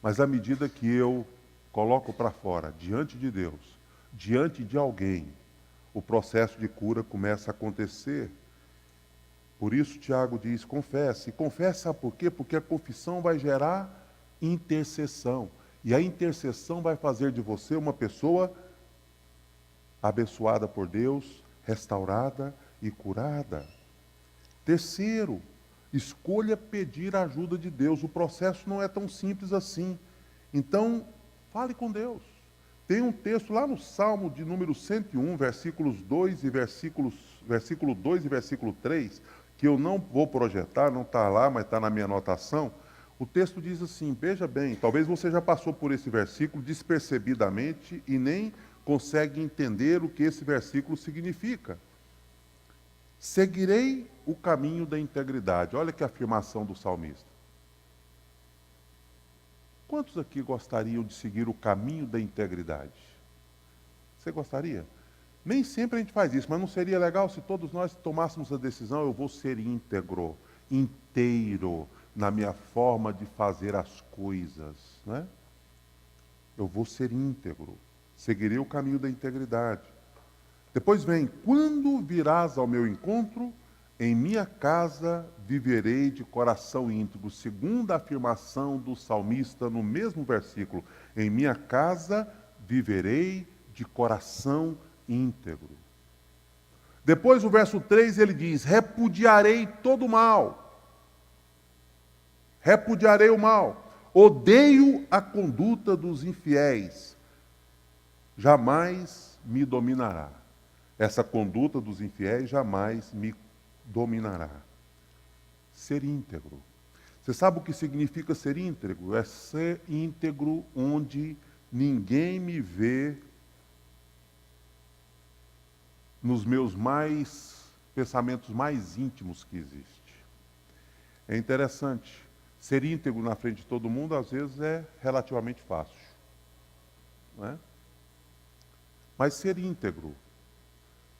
Mas à medida que eu coloco para fora, diante de Deus, diante de alguém, o processo de cura começa a acontecer. Por isso Tiago diz, confesse. Confesse, sabe por quê? Porque a confissão vai gerar intercessão. E a intercessão vai fazer de você uma pessoa abençoada por Deus, restaurada e curada. Terceiro, escolha pedir a ajuda de Deus. O processo não é tão simples assim. Então, fale com Deus. Tem um texto lá no Salmo de número 101, versículo 2 e versículo 3, que eu não vou projetar, não está lá, mas está na minha anotação. O texto diz assim, veja bem, talvez você já passou por esse versículo despercebidamente e nem consegue entender o que esse versículo significa. Seguirei o caminho da integridade. Olha que afirmação do salmista. Quantos aqui gostariam de seguir o caminho da integridade? Você gostaria? Nem sempre a gente faz isso, mas não seria legal se todos nós tomássemos a decisão, eu vou ser íntegro, inteiro, na minha forma de fazer as coisas, né? Eu vou ser íntegro, seguirei o caminho da integridade. Depois vem, quando virás ao meu encontro, em minha casa viverei de coração íntegro. Segunda afirmação do salmista no mesmo versículo, em minha casa viverei de coração íntegro. Depois, o verso 3, ele diz: repudiarei todo o mal. Repudiarei o mal. Odeio a conduta dos infiéis. Jamais me dominará. Essa conduta dos infiéis jamais me dominará. Ser íntegro. Você sabe o que significa ser íntegro? É ser íntegro onde ninguém me vê nos meus pensamentos mais íntimos que existe. É interessante. Ser íntegro na frente de todo mundo, às vezes, é relativamente fácil. Não é? Mas ser íntegro,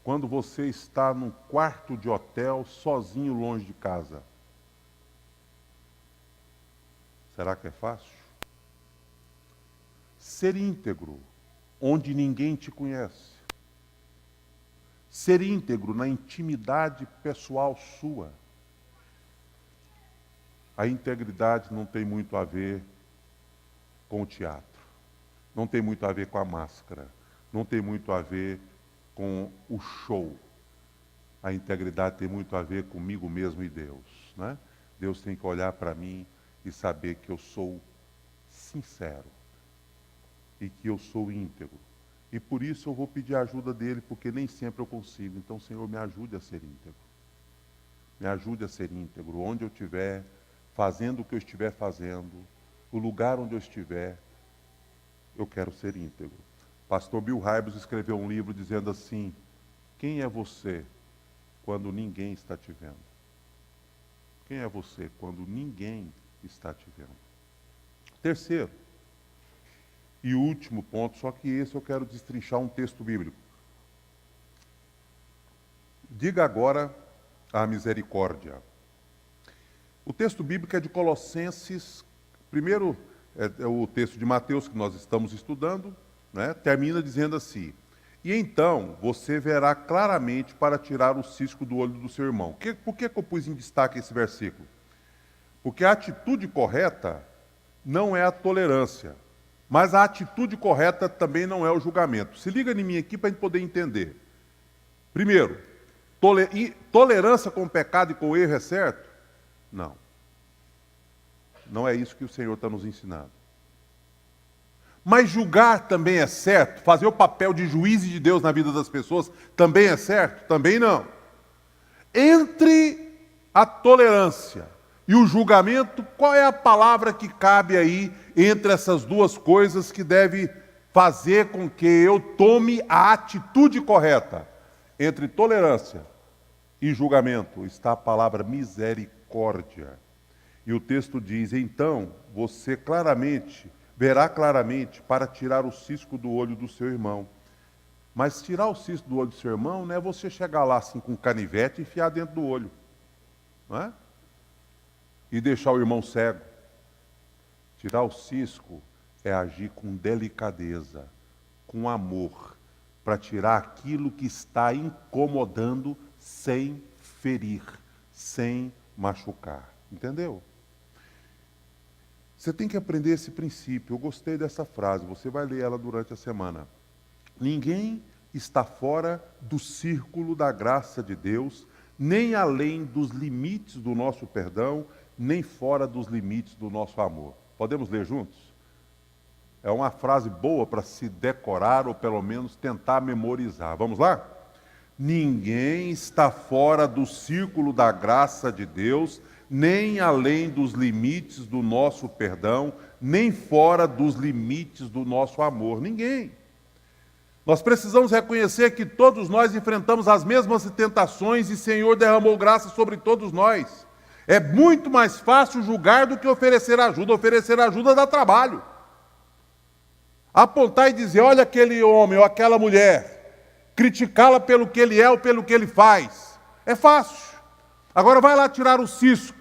quando você está num quarto de hotel, sozinho, longe de casa, será que é fácil? Ser íntegro, onde ninguém te conhece. Ser íntegro na intimidade pessoal sua. A integridade não tem muito a ver com o teatro. Não tem muito a ver com a máscara. Não tem muito a ver com o show. A integridade tem muito a ver comigo mesmo e Deus, né? Deus tem que olhar para mim e saber que eu sou sincero e que eu sou íntegro. E por isso eu vou pedir a ajuda dele, porque nem sempre eu consigo. Então, Senhor, me ajude a ser íntegro. Me ajude a ser íntegro. Onde eu estiver, fazendo o que eu estiver fazendo, o lugar onde eu estiver, eu quero ser íntegro. Pastor Bill Hybels escreveu um livro dizendo assim: quem é você quando ninguém está te vendo? Quem é você quando ninguém está te vendo? Terceiro e último ponto, só que esse eu quero destrinchar um texto bíblico. Diga agora a misericórdia. O texto bíblico é de Colossenses, primeiro é o texto de Mateus que nós estamos estudando, né? Termina dizendo assim: e então você verá claramente para tirar o cisco do olho do seu irmão. Por que eu pus em destaque esse versículo? Porque a atitude correta não é a tolerância, mas a atitude correta também não é o julgamento. Se liga em mim aqui para a gente poder entender. Primeiro, tolerância com o pecado e com o erro é certo? Não. Não é isso que o Senhor está nos ensinando. Mas julgar também é certo? Fazer o papel de juiz de Deus na vida das pessoas também é certo? Também não. Entre a tolerância e o julgamento, qual é a palavra que cabe aí entre essas duas coisas que deve fazer com que eu tome a atitude correta? Entre tolerância e julgamento está a palavra misericórdia. E o texto diz: então você verá claramente para tirar o cisco do olho do seu irmão. Mas tirar o cisco do olho do seu irmão não é você chegar lá assim com um canivete e enfiar dentro do olho, não é? E deixar o irmão cego. Tirar o cisco é agir com delicadeza, com amor, para tirar aquilo que está incomodando sem ferir, sem machucar. Entendeu? Você tem que aprender esse princípio. Eu gostei dessa frase, você vai ler ela durante a semana. Ninguém está fora do círculo da graça de Deus, nem além dos limites do nosso perdão, nem fora dos limites do nosso amor. Podemos ler juntos? É uma frase boa para se decorar ou pelo menos tentar memorizar. Vamos lá? Ninguém está fora do círculo da graça de Deus, nem além dos limites do nosso perdão, nem fora dos limites do nosso amor. Ninguém. Nós precisamos reconhecer que todos nós enfrentamos as mesmas tentações e o Senhor derramou graça sobre todos nós. É muito mais fácil julgar do que oferecer ajuda. Oferecer ajuda dá trabalho. Apontar e dizer: olha aquele homem ou aquela mulher, criticá-la pelo que ele é ou pelo que ele faz, é fácil. Agora vai lá tirar o cisco.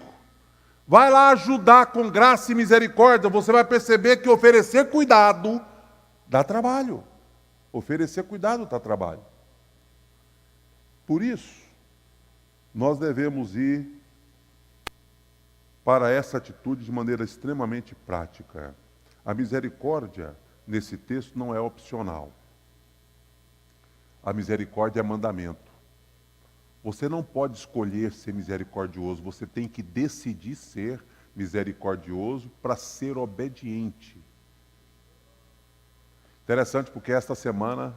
Vai lá ajudar com graça e misericórdia. Você vai perceber que oferecer cuidado dá trabalho. Oferecer cuidado dá trabalho. Por isso, nós devemos ir para essa atitude de maneira extremamente prática. A misericórdia, nesse texto, não é opcional. a misericórdia é mandamento. Você não pode escolher ser misericordioso, você tem que decidir ser misericordioso para ser obediente. Interessante, porque esta semana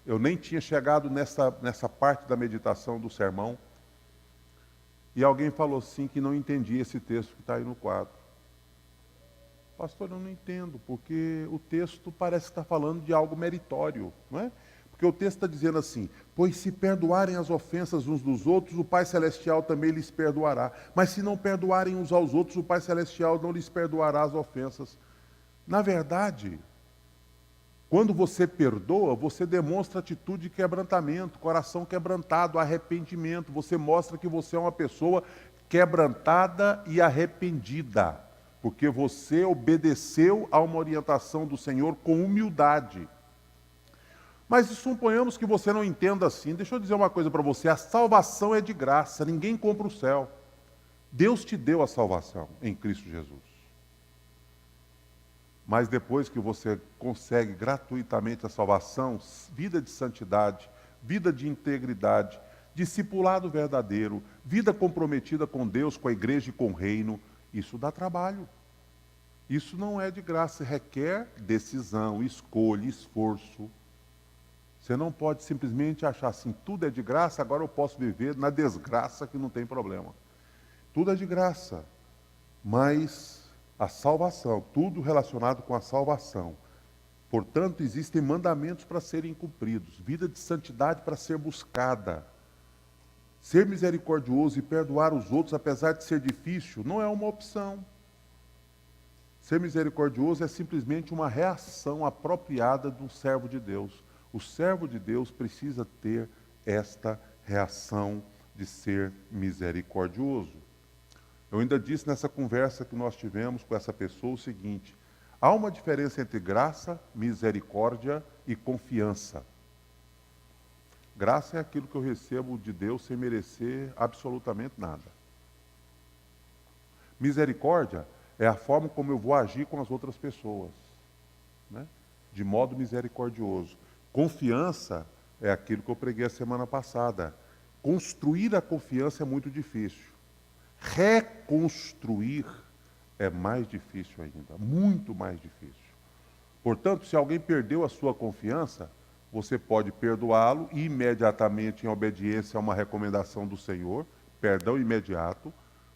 eu nem tinha chegado nessa parte da meditação do sermão, e alguém falou assim que não entendia esse texto que está aí no quadro. Pastor, eu não entendo, porque o texto parece que está falando de algo meritório, não é? Porque o texto está dizendo assim: pois se perdoarem as ofensas uns dos outros, o Pai Celestial também lhes perdoará. Mas se não perdoarem uns aos outros, o Pai Celestial não lhes perdoará as ofensas. Na verdade, quando você perdoa, você demonstra atitude de quebrantamento, coração quebrantado, arrependimento. Você mostra que você é uma pessoa quebrantada e arrependida, porque você obedeceu a uma orientação do Senhor com humildade. Mas suponhamos que você não entenda assim. Deixa eu dizer uma coisa para você: a salvação é de graça, ninguém compra o céu. Deus te deu a salvação em Cristo Jesus. Mas depois que você consegue gratuitamente a salvação, vida de santidade, vida de integridade, discipulado verdadeiro, vida comprometida com Deus, com a igreja e com o reino, isso dá trabalho. Isso não é de graça, requer decisão, escolha, esforço. Você não pode simplesmente achar assim: tudo é de graça, agora eu posso viver na desgraça que não tem problema. Tudo é de graça, mas a salvação, tudo relacionado com a salvação. Portanto, existem mandamentos para serem cumpridos, vida de santidade para ser buscada. Ser misericordioso e perdoar os outros, apesar de ser difícil, não é uma opção. Ser misericordioso é simplesmente uma reação apropriada de um servo de Deus. O servo de Deus precisa ter esta reação de ser misericordioso. Eu ainda disse nessa conversa que nós tivemos com essa pessoa o seguinte: há uma diferença entre graça, misericórdia e confiança. Graça é aquilo que eu recebo de Deus sem merecer absolutamente nada. Misericórdia é a forma como eu vou agir com as outras pessoas, né? De modo misericordioso. Confiança é aquilo que eu preguei a semana passada. Construir a confiança é muito difícil. Reconstruir é mais difícil ainda, muito mais difícil. Portanto, se alguém perdeu a sua confiança, você pode perdoá-lo imediatamente em obediência a uma recomendação do Senhor, perdão imediato,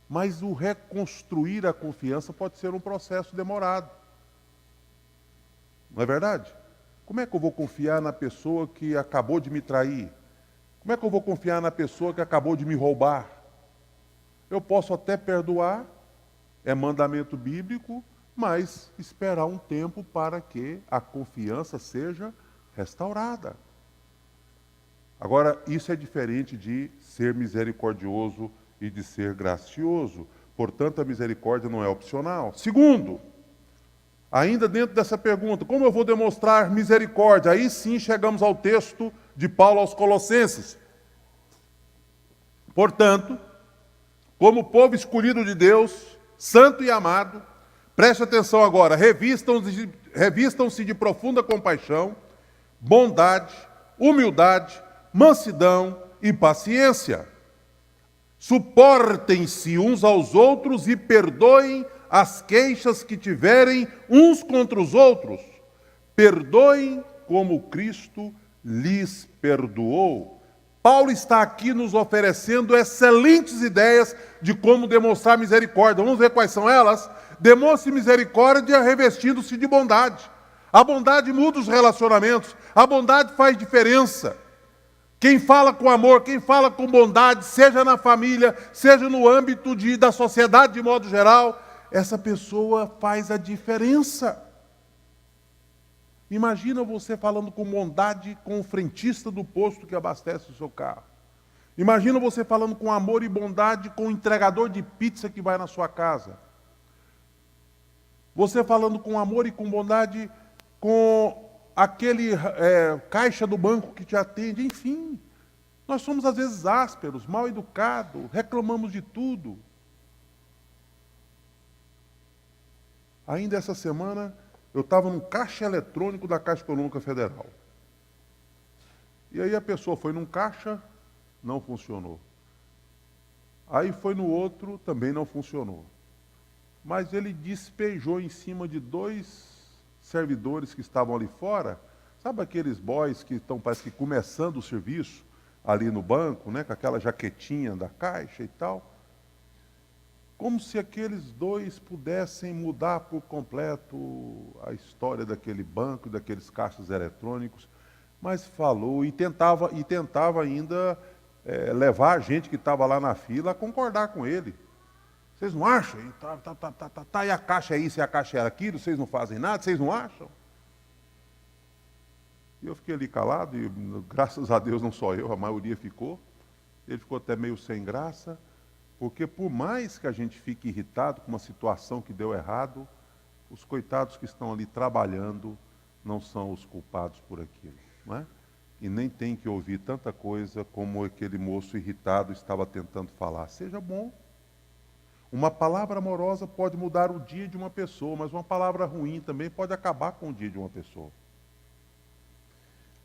mas o reconstruir a confiança pode ser um processo demorado. Não é verdade? Como é que eu vou confiar na pessoa que acabou de me trair? Como é que eu vou confiar na pessoa que acabou de me roubar? Eu posso até perdoar, é mandamento bíblico, mas esperar um tempo para que a confiança seja restaurada. Agora, isso é diferente de ser misericordioso e de ser gracioso. Portanto, a misericórdia não é opcional. Segundo, ainda dentro dessa pergunta, como eu vou demonstrar misericórdia? Aí sim chegamos ao texto de Paulo aos Colossenses. Portanto, como povo escolhido de Deus, santo e amado, preste atenção agora, revistam-se de profunda compaixão, bondade, humildade, mansidão e paciência. Suportem-se uns aos outros e perdoem as queixas que tiverem uns contra os outros. Perdoem como Cristo lhes perdoou. Paulo está aqui nos oferecendo excelentes ideias de como demonstrar misericórdia. Vamos ver quais são elas? Demonstre misericórdia revestindo-se de bondade. A bondade muda os relacionamentos. A bondade faz diferença. Quem fala com amor, quem fala com bondade, seja na família, seja no âmbito da sociedade de modo geral, essa pessoa faz a diferença. Imagina você falando com bondade com o frentista do posto que abastece o seu carro. Imagina você falando com amor e bondade com o entregador de pizza que vai na sua casa. Você falando com amor e com bondade com aquele caixa do banco que te atende. Enfim, nós somos às vezes ásperos, mal educados, reclamamos de tudo. Ainda essa semana, eu estava no caixa eletrônico da Caixa Econômica Federal. E aí a pessoa foi num caixa, não funcionou. Aí foi no outro, também não funcionou. Mas ele despejou em cima de 2 servidores que estavam ali fora. Sabe aqueles boys que estão, parece que, começando o serviço ali no banco, né, com aquela jaquetinha da caixa e tal? Como se aqueles 2 pudessem mudar por completo a história daquele banco, daqueles caixas eletrônicos. Mas falou e tentava ainda levar a gente que estava lá na fila a concordar com ele. Vocês não acham? E a caixa é isso, e a caixa é aquilo, vocês não fazem nada, vocês não acham? E eu fiquei ali calado, e graças a Deus não só eu, a maioria ficou. Ele ficou até meio sem graça, porque por mais que a gente fique irritado com uma situação que deu errado, os coitados que estão ali trabalhando não são os culpados por aquilo, não é? E nem tem que ouvir tanta coisa como aquele moço irritado estava tentando falar. Seja bom. Uma palavra amorosa pode mudar o dia de uma pessoa, mas uma palavra ruim também pode acabar com o dia de uma pessoa.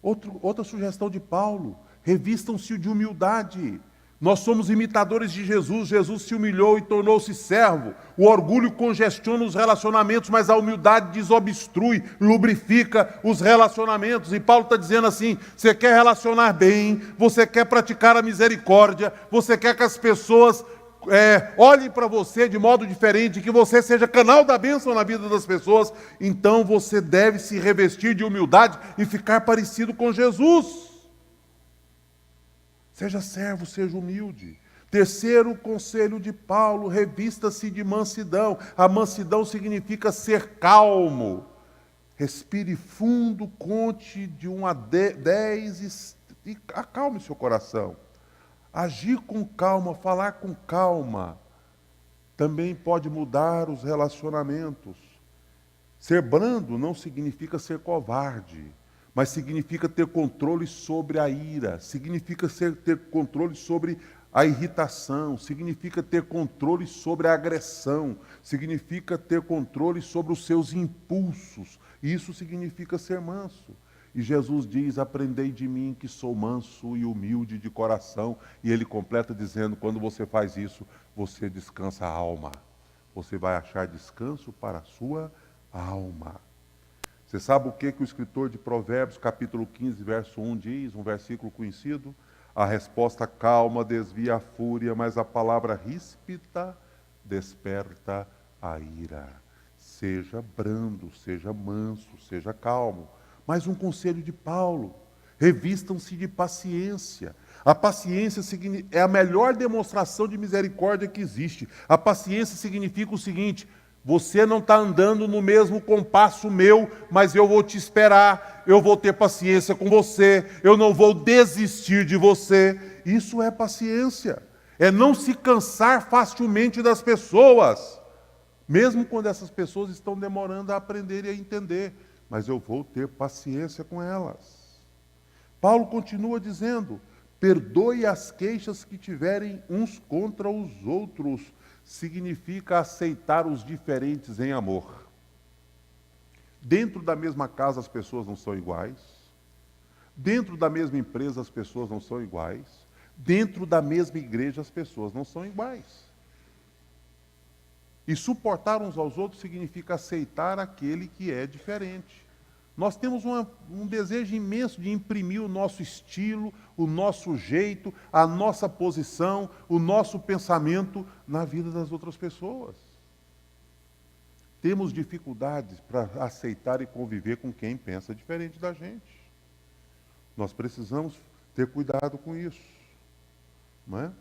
Outra sugestão de Paulo: revistam-se de humildade. Nós somos imitadores de Jesus. Jesus se humilhou e tornou-se servo. O orgulho congestiona os relacionamentos, mas a humildade desobstrui, lubrifica os relacionamentos. E Paulo está dizendo assim: você quer relacionar bem, você quer praticar a misericórdia, você quer que as pessoas olhem para você de modo diferente, que você seja canal da bênção na vida das pessoas, então você deve se revestir de humildade e ficar parecido com Jesus. Seja servo, seja humilde. Terceiro conselho de Paulo: revista-se de mansidão. A mansidão significa ser calmo. Respire fundo, conte de 1 a 10 e acalme seu coração. Agir com calma, falar com calma, também pode mudar os relacionamentos. Ser brando não significa ser covarde, mas significa ter controle sobre a ira, significa ter controle sobre a irritação, significa ter controle sobre a agressão, significa ter controle sobre os seus impulsos. Isso significa ser manso. E Jesus diz: aprendei de mim que sou manso e humilde de coração. E ele completa dizendo: quando você faz isso, você descansa a alma. Você vai achar descanso para a sua alma. Você sabe o que o escritor de Provérbios, capítulo 15, verso 1 diz? Um versículo conhecido. A resposta calma desvia a fúria, mas a palavra ríspida desperta a ira. Seja brando, seja manso, seja calmo. Mais um conselho de Paulo: revistam-se de paciência. A paciência é a melhor demonstração de misericórdia que existe. A paciência significa o seguinte: você não está andando no mesmo compasso meu, mas eu vou te esperar, eu vou ter paciência com você, eu não vou desistir de você. Isso é paciência. É não se cansar facilmente das pessoas, mesmo quando essas pessoas estão demorando a aprender e a entender. Mas eu vou ter paciência com elas. Paulo continua dizendo: perdoe as queixas que tiverem uns contra os outros. Significa aceitar os diferentes em amor. Dentro da mesma casa as pessoas não são iguais. Dentro da mesma empresa as pessoas não são iguais. Dentro da mesma igreja as pessoas não são iguais. E suportar uns aos outros significa aceitar aquele que é diferente. Nós temos um desejo imenso de imprimir o nosso estilo, o nosso jeito, a nossa posição, o nosso pensamento na vida das outras pessoas. Temos dificuldades para aceitar e conviver com quem pensa diferente da gente. Nós precisamos ter cuidado com isso, não é?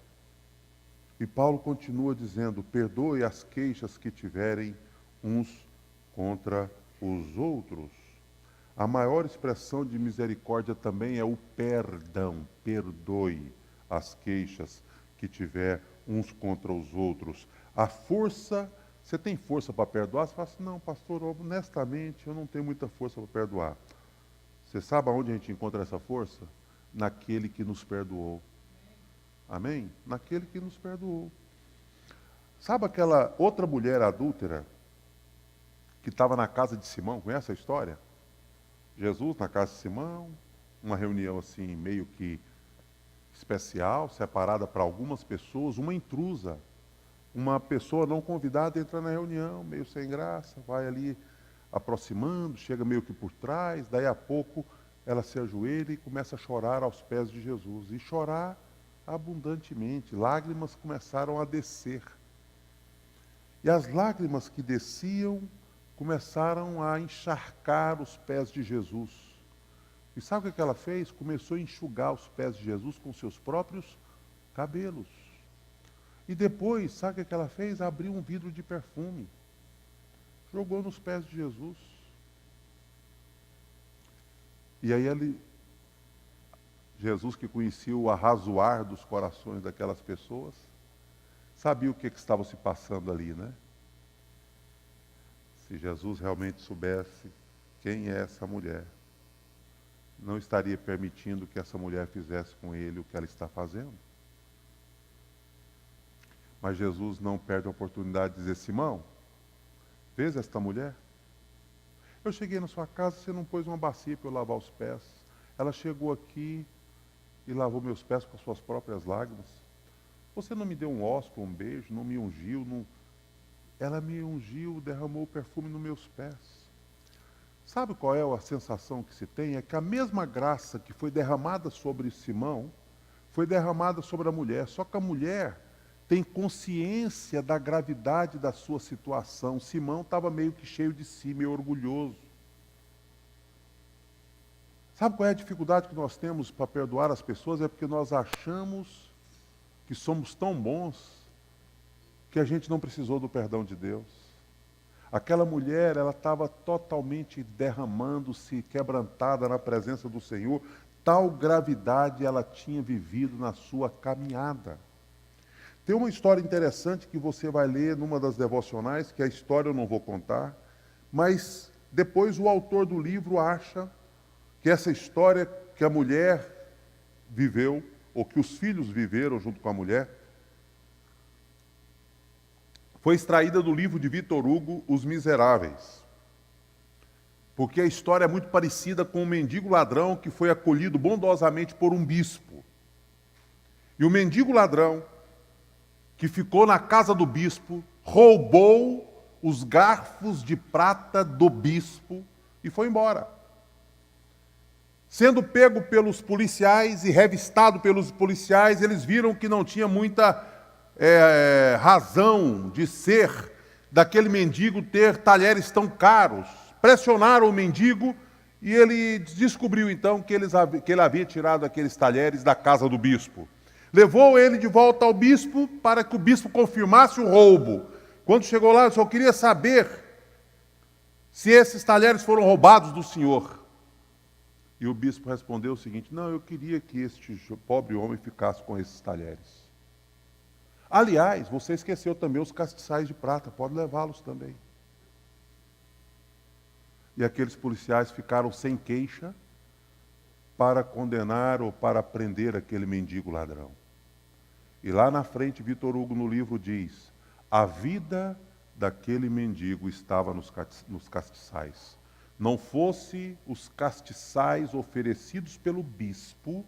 E Paulo continua dizendo: perdoe as queixas que tiverem uns contra os outros. A maior expressão de misericórdia também é o perdão. Perdoe as queixas que tiver uns contra os outros. A força, você tem força para perdoar? Você fala assim: não, pastor, honestamente eu não tenho muita força para perdoar. Você sabe aonde a gente encontra essa força? Naquele que nos perdoou. Amém? Naquele que nos perdoou. Sabe aquela outra mulher adúltera que estava na casa de Simão? Conhece a história? Jesus na casa de Simão, uma reunião assim, meio que especial, separada para algumas pessoas, uma intrusa, uma pessoa não convidada entra na reunião, meio sem graça, vai ali aproximando, chega meio que por trás, daí a pouco ela se ajoelha e começa a chorar aos pés de Jesus, e chorar abundantemente, lágrimas começaram a descer. E as lágrimas que desciam começaram a encharcar os pés de Jesus. E sabe o que ela fez? Começou a enxugar os pés de Jesus com seus próprios cabelos. E depois, sabe o que ela fez? Abriu um vidro de perfume. Jogou nos pés de Jesus. E aí Jesus, que conhecia o arrazoar dos corações daquelas pessoas, sabia o que estava se passando ali, né? Se Jesus realmente soubesse quem é essa mulher, não estaria permitindo que essa mulher fizesse com ele o que ela está fazendo. Mas Jesus não perde a oportunidade de dizer: Simão, vês esta mulher? Eu cheguei na sua casa, você não pôs uma bacia para eu lavar os pés. Ela chegou aqui e lavou meus pés com as suas próprias lágrimas. Você não me deu um ósculo, um beijo, não me ungiu, não... Ela me ungiu, derramou o perfume nos meus pés. Sabe qual é a sensação que se tem? É que a mesma graça que foi derramada sobre Simão, foi derramada sobre a mulher. Só que a mulher tem consciência da gravidade da sua situação. Simão estava meio que cheio de si, meio orgulhoso. Sabe qual é a dificuldade que nós temos para perdoar as pessoas? É porque nós achamos que somos tão bons que a gente não precisou do perdão de Deus. Aquela mulher, ela estava totalmente derramando-se, quebrantada na presença do Senhor. Tal gravidade ela tinha vivido na sua caminhada. Tem uma história interessante que você vai ler numa das devocionais, que a história eu não vou contar, mas depois o autor do livro acha que essa história que a mulher viveu, ou que os filhos viveram junto com a mulher, foi extraída do livro de Victor Hugo, Os Miseráveis. Porque a história é muito parecida com um mendigo ladrão que foi acolhido bondosamente por um bispo. E o mendigo ladrão, que ficou na casa do bispo, roubou os garfos de prata do bispo e foi embora. Sendo pego pelos policiais e revistado pelos policiais, eles viram que não tinha muita razão de ser daquele mendigo ter talheres tão caros. Pressionaram o mendigo e ele descobriu então que ele havia tirado aqueles talheres da casa do bispo. Levou ele de volta ao bispo para que o bispo confirmasse o roubo. Quando chegou lá, ele só queria saber se esses talheres foram roubados do senhor. E o bispo respondeu o seguinte: não, eu queria que este pobre homem ficasse com esses talheres. Aliás, você esqueceu também os castiçais de prata, pode levá-los também. E aqueles policiais ficaram sem queixa para condenar ou para prender aquele mendigo ladrão. E lá na frente, Victor Hugo no livro diz: a vida daquele mendigo estava nos castiçais. Não fosse os castiçais oferecidos pelo bispo,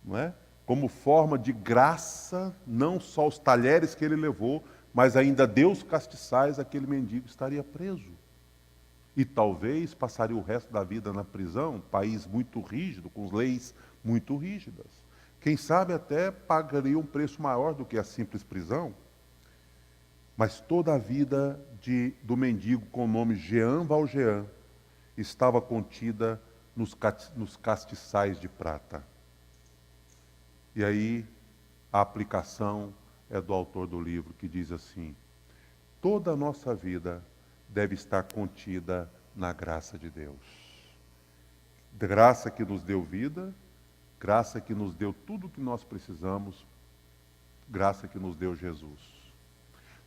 não é? Como forma de graça, não só os talheres que ele levou, mas ainda deu os castiçais, aquele mendigo estaria preso. E talvez passaria o resto da vida na prisão, país muito rígido, com leis muito rígidas. Quem sabe até pagaria um preço maior do que a simples prisão. Mas toda a vida do mendigo com o nome Jean Valjean estava contida nos castiçais de prata. E aí a aplicação é do autor do livro, que diz assim: toda a nossa vida deve estar contida na graça de Deus. Graça que nos deu vida, graça que nos deu tudo o que nós precisamos, graça que nos deu Jesus.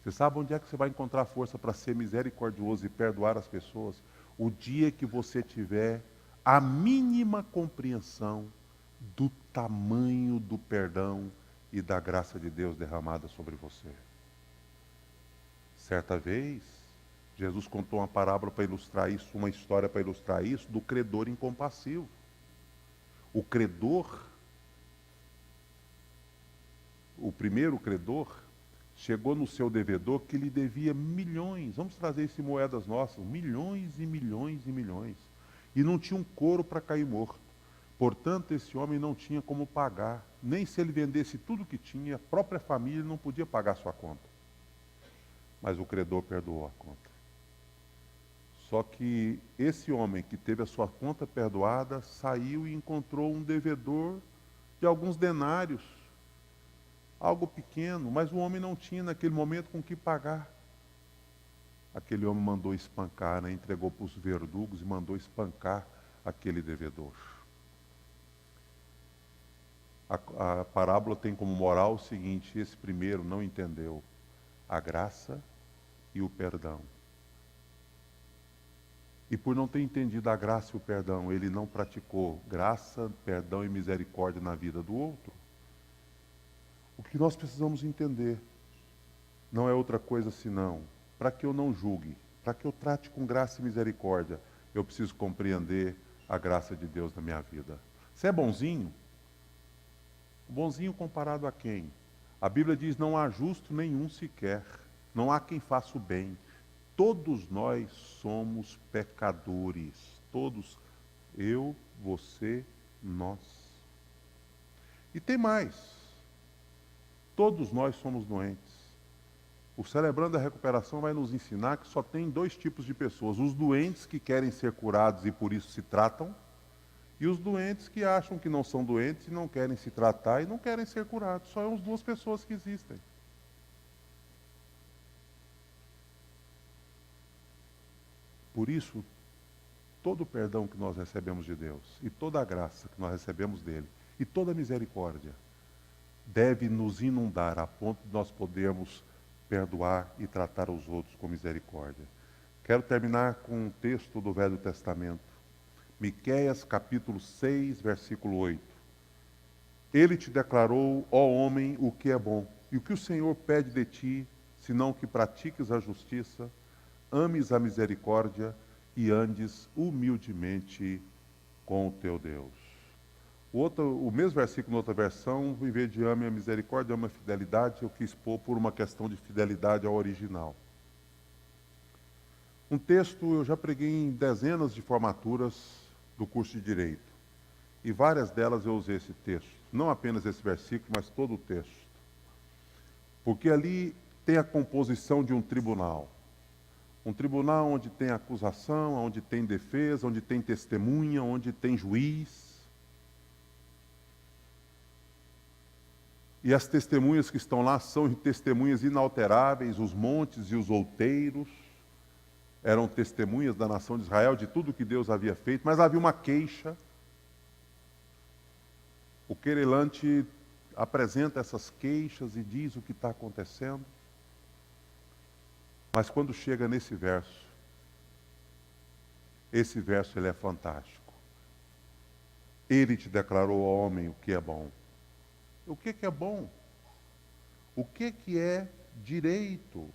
Você sabe onde é que você vai encontrar força para ser misericordioso e perdoar as pessoas? O dia que você tiver a mínima compreensão do tamanho do perdão e da graça de Deus derramada sobre você. Certa vez, Jesus contou uma parábola para ilustrar isso, uma história para ilustrar isso, do credor incompassivo. O credor, o primeiro credor, chegou no seu devedor que lhe devia milhões, vamos trazer isso em moedas nossas, milhões e milhões e milhões. E não tinha um couro para cair morto. Portanto, esse homem não tinha como pagar. Nem se ele vendesse tudo que tinha, a própria família não podia pagar sua conta. Mas o credor perdoou a conta. Só que esse homem que teve a sua conta perdoada, saiu e encontrou um devedor de alguns denários. Algo pequeno, mas o homem não tinha naquele momento com que pagar. Aquele homem mandou espancar, né? Entregou para os verdugos e mandou espancar aquele devedor. A parábola tem como moral o seguinte: esse primeiro não entendeu a graça e o perdão. E por não ter entendido a graça e o perdão, ele não praticou graça, perdão e misericórdia na vida do outro. O que nós precisamos entender não é outra coisa senão, para que eu não julgue, para que eu trate com graça e misericórdia, eu preciso compreender a graça de Deus na minha vida. Você é bonzinho? Bonzinho comparado a quem? A Bíblia diz: não há justo nenhum sequer, não há quem faça o bem. Todos nós somos pecadores, todos, eu, você, nós. E tem mais, todos nós somos doentes. O Celebrando a Recuperação vai nos ensinar que só tem dois tipos de pessoas: os doentes que querem ser curados e por isso se tratam, e os doentes que acham que não são doentes e não querem se tratar e não querem ser curados. Só são as duas pessoas que existem. Por isso, todo o perdão que nós recebemos de Deus, e toda a graça que nós recebemos dele, e toda a misericórdia, deve nos inundar a ponto de nós podermos perdoar e tratar os outros com misericórdia. Quero terminar com um texto do Velho Testamento. Miqueias capítulo 6, versículo 8. Ele te declarou, ó homem, o que é bom, e o que o Senhor pede de ti, senão que pratiques a justiça, ames a misericórdia e andes humildemente com o teu Deus. O mesmo versículo, na outra versão, em vez de ame a misericórdia, ame a fidelidade, eu quis pôr por uma questão de fidelidade ao original. Um texto, eu já preguei em dezenas de formaturas do curso de Direito. E várias delas eu usei esse texto. Não apenas esse versículo, mas todo o texto. Porque ali tem a composição de um tribunal. Um tribunal onde tem acusação, onde tem defesa, onde tem testemunha, onde tem juiz. E as testemunhas que estão lá são testemunhas inalteráveis, os montes e os outeiros eram testemunhas da nação de Israel, de tudo que Deus havia feito, mas havia uma queixa. O querelante apresenta essas queixas e diz o que está acontecendo. Mas quando chega nesse verso, esse verso ele é fantástico. Ele te declarou, ó homem, o que é bom. O que é bom? O que é direito?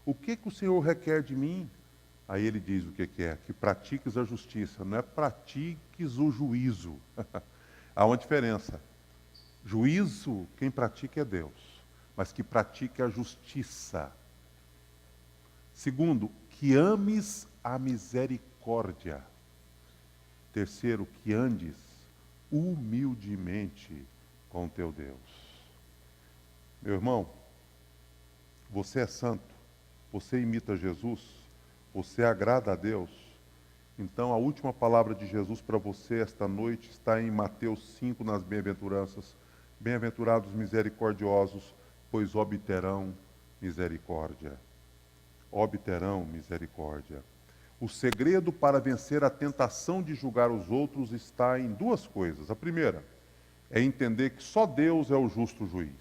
O que o Senhor requer de mim? Aí ele diz o que é: que pratiques a justiça, não é pratiques o juízo. Há uma diferença. Juízo, quem pratica é Deus, mas que pratique a justiça. Segundo, que ames a misericórdia. Terceiro, que andes humildemente com teu Deus. Meu irmão, você é santo, você imita Jesus, você agrada a Deus. Então a última palavra de Jesus para você esta noite está em Mateus 5, nas bem-aventuranças. Bem-aventurados misericordiosos, pois obterão misericórdia. Obterão misericórdia. O segredo para vencer a tentação de julgar os outros está em duas coisas. A primeira é entender que só Deus é o justo juiz.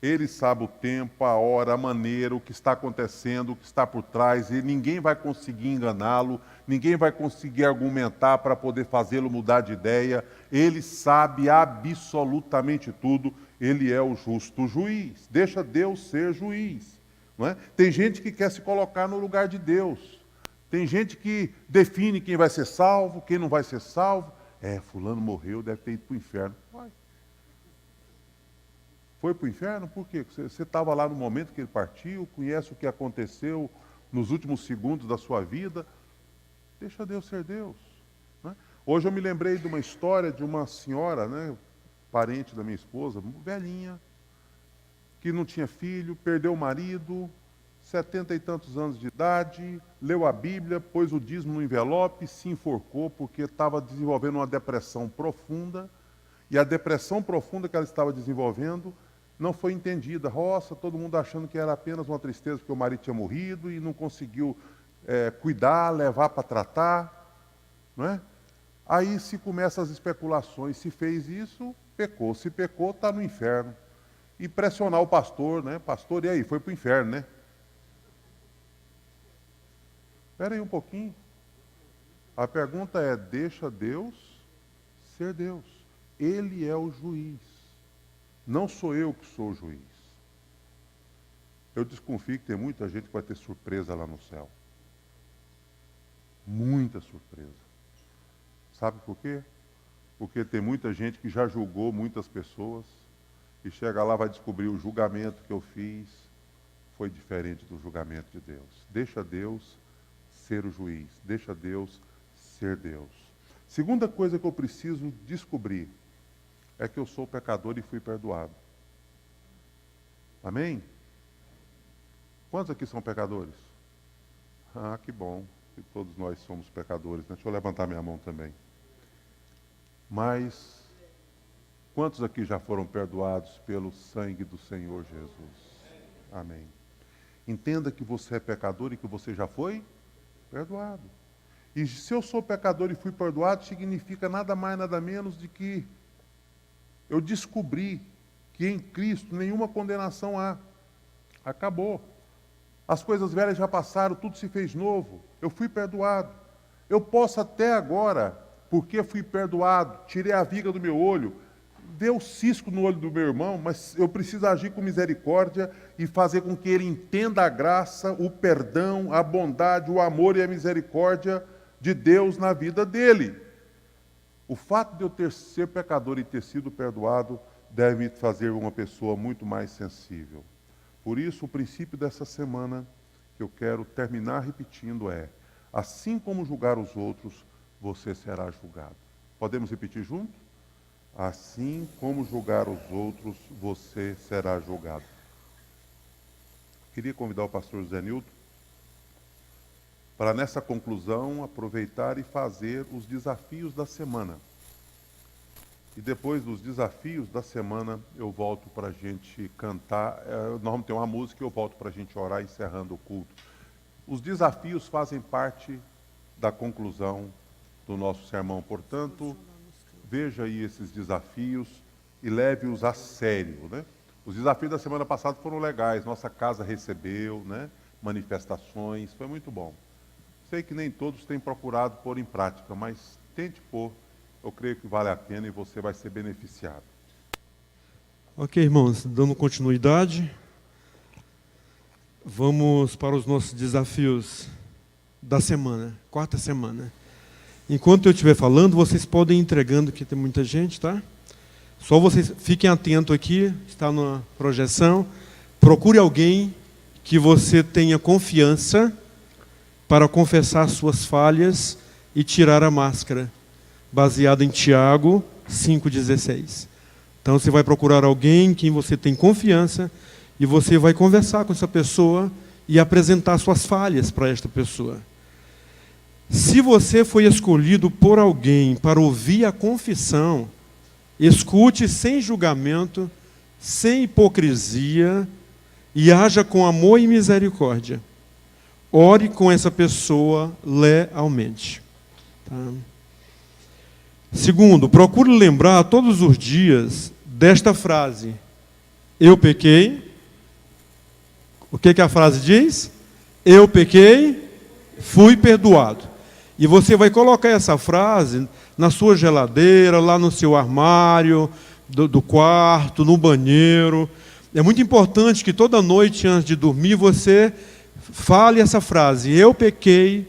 Ele sabe o tempo, a hora, a maneira, o que está acontecendo, o que está por trás, e ninguém vai conseguir enganá-lo, ninguém vai conseguir argumentar para poder fazê-lo mudar de ideia. Ele sabe absolutamente tudo, ele é o justo juiz. Deixa Deus ser juiz. Não é? Tem gente que quer se colocar no lugar de Deus. Tem gente que define quem vai ser salvo, quem não vai ser salvo. Fulano morreu, deve ter ido para o inferno. Vai. Foi para o inferno? Por quê? Você estava lá no momento que ele partiu, conhece o que aconteceu nos últimos segundos da sua vida. Deixa Deus ser Deus. Né? Hoje eu me lembrei de uma história de uma senhora, né, parente da minha esposa, velhinha, que não tinha filho, perdeu o marido, 70 e tantos anos de idade, leu a Bíblia, pôs o dízimo no envelope, se enforcou porque estava desenvolvendo uma depressão profunda, e a depressão profunda que ela estava desenvolvendo não foi entendida. Roça, todo mundo achando que era apenas uma tristeza porque o marido tinha morrido e não conseguiu cuidar, levar para tratar, não é? Aí se começam as especulações, se fez isso, pecou, se pecou, está no inferno. E pressionar o pastor, né? Pastor, e aí, foi para o inferno, né? Espera aí um pouquinho. A pergunta é, deixa Deus ser Deus. Ele é o juiz. Não sou eu que sou o juiz. Eu desconfio que tem muita gente que vai ter surpresa lá no céu. Muita surpresa. Sabe por quê? Porque tem muita gente que já julgou muitas pessoas e chega lá e vai descobrir o julgamento que eu fiz foi diferente do julgamento de Deus. Deixa Deus ser o juiz. Deixa Deus ser Deus. Segunda coisa que eu preciso descobrir é que eu sou pecador e fui perdoado. Amém? Quantos aqui são pecadores? Ah, que bom. Que todos nós somos pecadores, né? Deixa eu levantar minha mão também. Mas, quantos aqui já foram perdoados pelo sangue do Senhor Jesus? Amém. Entenda que você é pecador e que você já foi perdoado. E se eu sou pecador e fui perdoado, significa nada mais, nada menos de que eu descobri que em Cristo nenhuma condenação há. Acabou. As coisas velhas já passaram, tudo se fez novo. Eu fui perdoado. Eu posso até agora, porque fui perdoado, tirei a viga do meu olho, deu cisco no olho do meu irmão, mas eu preciso agir com misericórdia e fazer com que ele entenda a graça, o perdão, a bondade, o amor e a misericórdia de Deus na vida dele. O fato de eu ser pecador e ter sido perdoado deve me fazer uma pessoa muito mais sensível. Por isso, o princípio dessa semana que eu quero terminar repetindo é: assim como julgar os outros, você será julgado. Podemos repetir junto? Assim como julgar os outros, você será julgado. Queria convidar o pastor José Nilton para, nessa conclusão, aproveitar e fazer os desafios da semana. E depois dos desafios da semana, eu volto para a gente cantar. Nós vamos ter uma música e eu volto para a gente orar, encerrando o culto. Os desafios fazem parte da conclusão do nosso sermão. Portanto, veja aí esses desafios e leve-os a sério, né? Os desafios da semana passada foram legais. Nossa casa recebeu, né, manifestações, foi muito bom. Sei que nem todos têm procurado pôr em prática, mas tente pôr. Eu creio que vale a pena e você vai ser beneficiado. Ok, irmãos, dando continuidade, vamos para os nossos desafios da semana, quarta semana. Enquanto eu estiver falando, vocês podem ir entregando, que tem muita gente, tá? Só vocês fiquem atentos aqui, está na projeção. Procure alguém que você tenha confiança para confessar suas falhas e tirar a máscara, baseado em Tiago 5,16. Então você vai procurar alguém em quem você tem confiança e você vai conversar com essa pessoa e apresentar suas falhas para esta pessoa. Se você foi escolhido por alguém para ouvir a confissão, escute sem julgamento, sem hipocrisia e haja com amor e misericórdia. Ore com essa pessoa lealmente. Tá? Segundo, procure lembrar todos os dias desta frase: eu pequei. O que a frase diz? Eu pequei, fui perdoado. E você vai colocar essa frase na sua geladeira, lá no seu armário, do quarto, no banheiro. É muito importante que toda noite, antes de dormir, você fale essa frase: eu pequei,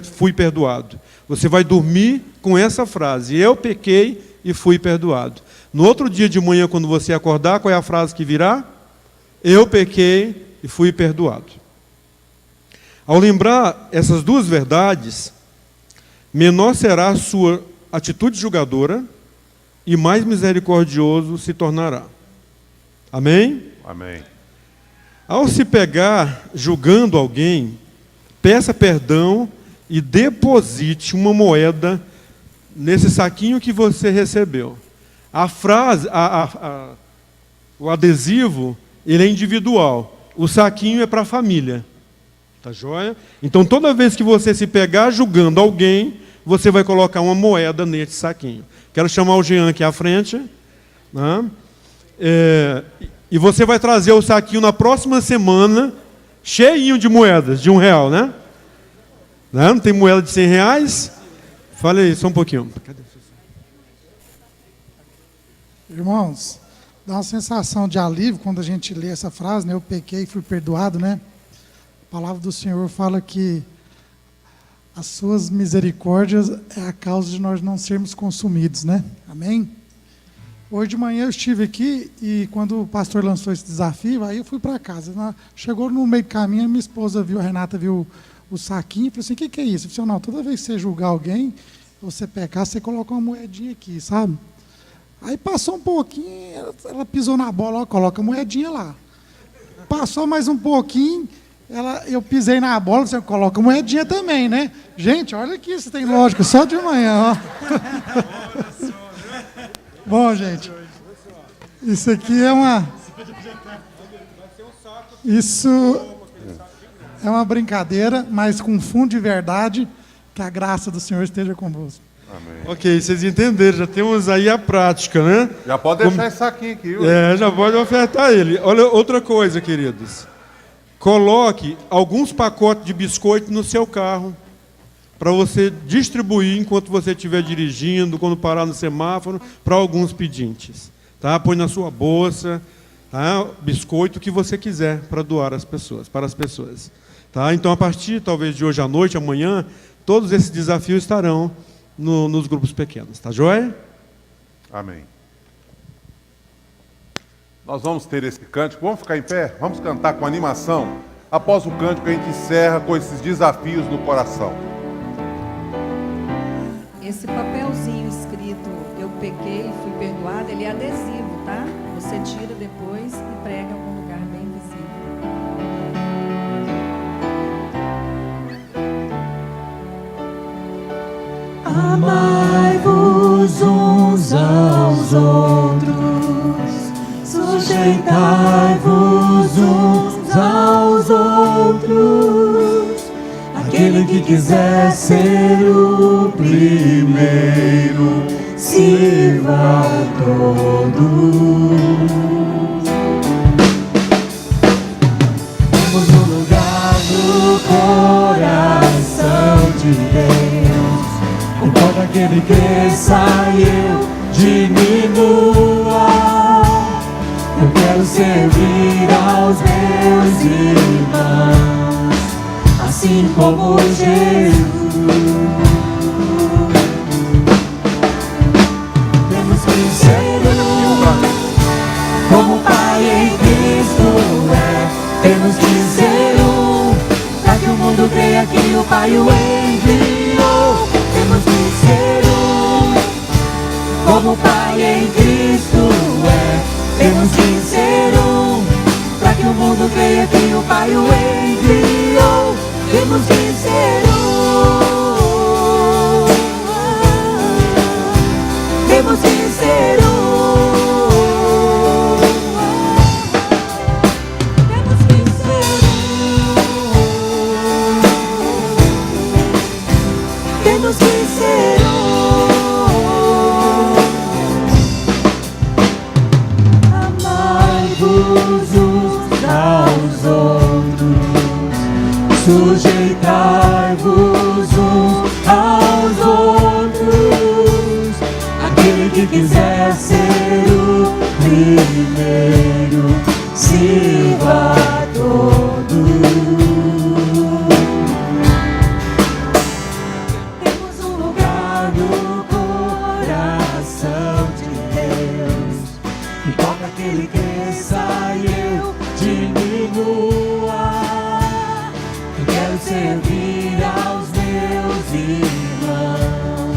fui perdoado. Você vai dormir com essa frase: eu pequei e fui perdoado. No outro dia de manhã, quando você acordar, qual é a frase que virá? Eu pequei e fui perdoado. Ao lembrar essas duas verdades, menor será a sua atitude julgadora e mais misericordioso se tornará. Amém? Amém. Ao se pegar julgando alguém, peça perdão e deposite uma moeda nesse saquinho que você recebeu. A frase, o adesivo, ele é individual. O saquinho é para a família. Tá joia? Então, toda vez que você se pegar julgando alguém, você vai colocar uma moeda nesse saquinho. Quero chamar o Jean aqui à frente. Né? E você vai trazer o saquinho na próxima semana, cheinho de moedas, de R$1, né? Não tem moeda de R$100? Fala aí, só um pouquinho. Irmãos, dá uma sensação de alívio quando a gente lê essa frase, né? Eu pequei e fui perdoado, né? A palavra do Senhor fala que as suas misericórdias é a causa de nós não sermos consumidos, né? Amém? Hoje de manhã eu estive aqui e quando o pastor lançou esse desafio, aí eu fui para casa. Chegou no meio do caminho, a minha esposa viu, a Renata viu o saquinho e falou assim: o que é isso? Eu falei: não, toda vez que você julgar alguém, você pecar, você coloca uma moedinha aqui, sabe? Aí passou um pouquinho, ela pisou na bola, ó, coloca a moedinha lá. Passou mais um pouquinho, eu pisei na bola, você coloca a moedinha também, né? Gente, olha aqui, isso tem lógica, só de manhã, ó. Bom, gente, isso aqui é uma brincadeira, mas com fundo de verdade, que a graça do Senhor esteja convosco. Amém. Ok, vocês entenderam, já temos aí a prática, né? Já pode deixar esse saquinho aqui, viu? Já pode ofertar ele. Olha, outra coisa, queridos. Coloque alguns pacotes de biscoito no seu carro, para você distribuir enquanto você estiver dirigindo, quando parar no semáforo, para alguns pedintes. Tá? Põe na sua bolsa, tá? Biscoito, o que você quiser, para doar às pessoas, para as pessoas. Tá? Então, a partir, talvez, de hoje à noite, amanhã, todos esses desafios estarão nos grupos pequenos. Tá joia? Amém. Nós vamos ter esse cântico. Vamos ficar em pé? Vamos cantar com animação. Após o cântico, a gente encerra com esses desafios no coração. Esse papelzinho escrito "eu pequei e fui perdoado", ele é adesivo, tá? Você tira depois e prega em algum lugar bem visível. Amai-vos uns aos outros, sujeitai-vos uns aos outros. Aquele que quiser ser o primeiro, sirva a todos. Temos um lugar no coração de Deus. Importa que Ele cresça e eu diminua. Eu quero servir aos meus irmãos, assim como Jesus. Temos que ser como o Pai em Cristo é. Temos que ser para que o mundo creia que o Pai o enviou. Temos que ser como o Pai em Cristo é. Temos que ser para que o mundo creia que o Pai o enviou. Temos que ser temos que ser temos que ser temos que ser amai-vos uns aos outros, sujeitai-vos uns aos outros. Aquele que quiser ser o primeiro, sirva a todos. Importa que ele cresça e eu diminua. Eu quero servir aos meus irmãos,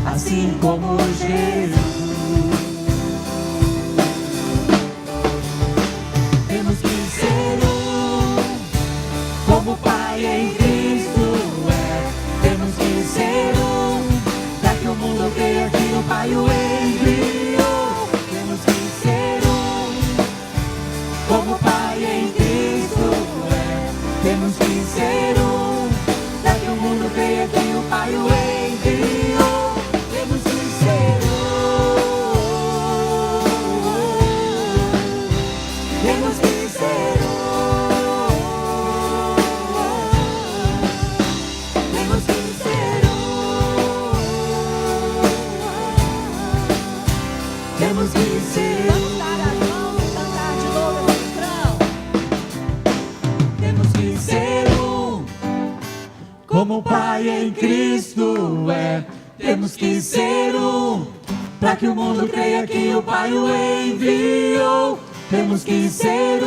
assim como Jesus. Temos que ser como o Pai em Cristo é. Temos que ser para que o mundo creia que o Pai o enviou. Temos que ser como o Pai em Cristo é. Temos que ser para que o mundo creia que o Pai o enviou. Temos que ser temos que ser temos que ser temos que ser. Vamos dar as mãos e cantar de novo esse refrão. Temos que ser como o Pai em Cristo é. Temos que ser para que o mundo creia que o Pai o enviou. Temos que ser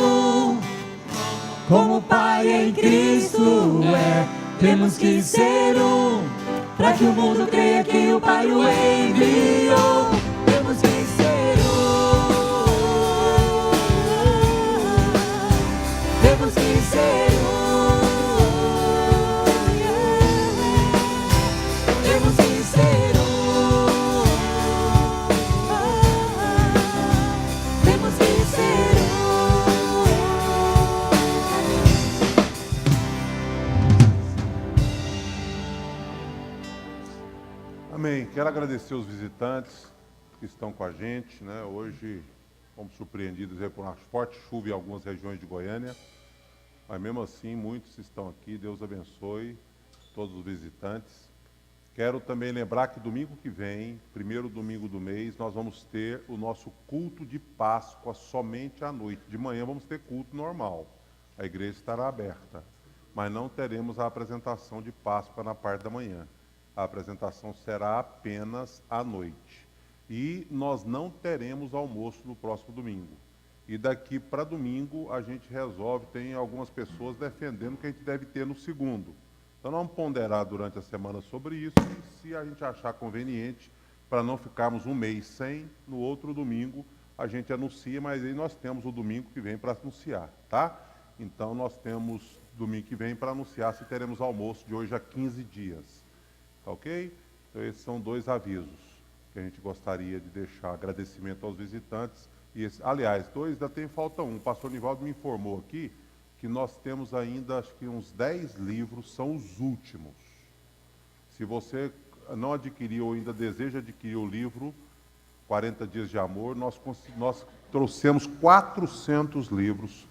como o Pai em Cristo é. Temos que ser para que o mundo creia que o Pai o enviou. Temos que ser temos que ser temos que ser temos que ser Amém. Quero agradecer os visitantes que estão com a gente, né? Hoje fomos surpreendidos aí por uma forte chuva em algumas regiões de Goiânia, mas mesmo assim muitos estão aqui. Deus abençoe todos os visitantes. Quero também lembrar que domingo que vem, primeiro domingo do mês, nós vamos ter o nosso culto de Páscoa somente à noite. De manhã vamos ter culto normal, a igreja estará aberta, mas não teremos a apresentação de Páscoa na parte da manhã. A apresentação será apenas à noite. E nós não teremos almoço no próximo domingo. E daqui para domingo a gente resolve, tem algumas pessoas defendendo que a gente deve ter no segundo. Então nós vamos ponderar durante a semana sobre isso, e se a gente achar conveniente, para não ficarmos um mês sem, no outro domingo a gente anuncia, mas aí nós temos o domingo que vem para anunciar, tá? Então nós temos domingo que vem para anunciar se teremos almoço de hoje a 15 dias, tá ok? Então esses são dois avisos que a gente gostaria de deixar. Agradecimento aos visitantes. E aliás, ainda tem falta um. O pastor Nivaldo me informou aqui que nós temos ainda, acho que uns 10 livros, são os últimos. Se você não adquiriu ou ainda deseja adquirir o livro 40 Dias de Amor, nós trouxemos 400 livros.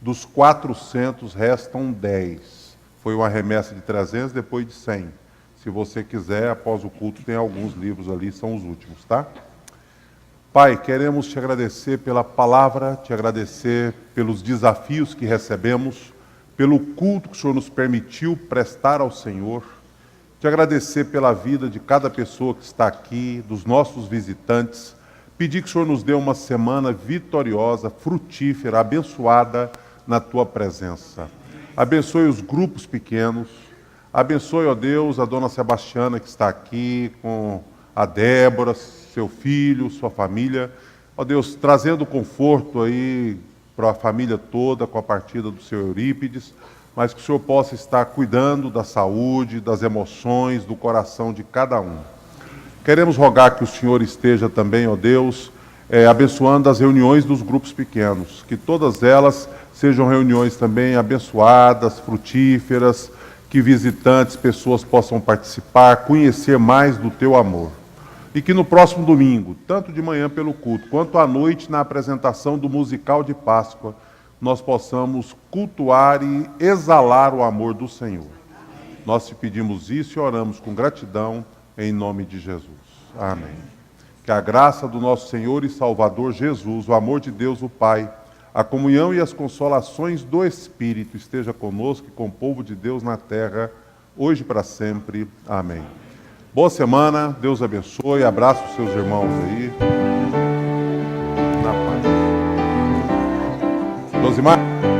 Dos 400, restam 10. Foi uma remessa de 300, depois de 100. Se você quiser, após o culto, tem alguns livros ali, são os últimos, tá? Pai, queremos te agradecer pela palavra, te agradecer pelos desafios que recebemos, pelo culto que o Senhor nos permitiu prestar ao Senhor, te agradecer pela vida de cada pessoa que está aqui, dos nossos visitantes, pedir que o Senhor nos dê uma semana vitoriosa, frutífera, abençoada na tua presença. Abençoe os grupos pequenos. Abençoe, ó Deus, a dona Sebastiana que está aqui, com a Débora, seu filho, sua família. Ó Deus, trazendo conforto aí para a família toda com a partida do seu Eurípides, mas que o Senhor possa estar cuidando da saúde, das emoções, do coração de cada um. Queremos rogar que o Senhor esteja também, ó Deus, abençoando as reuniões dos grupos pequenos, que todas elas sejam reuniões também abençoadas, frutíferas, que visitantes, pessoas possam participar, conhecer mais do teu amor. E que no próximo domingo, tanto de manhã pelo culto, quanto à noite na apresentação do musical de Páscoa, nós possamos cultuar e exalar o amor do Senhor. Nós te pedimos isso e oramos com gratidão em nome de Jesus. Amém. Que a graça do nosso Senhor e Salvador Jesus, o amor de Deus o Pai, a comunhão e as consolações do Espírito esteja conosco e com o povo de Deus na terra, hoje e para sempre. Amém. Boa semana, Deus abençoe, abraça os seus irmãos aí. Na paz. Josimar.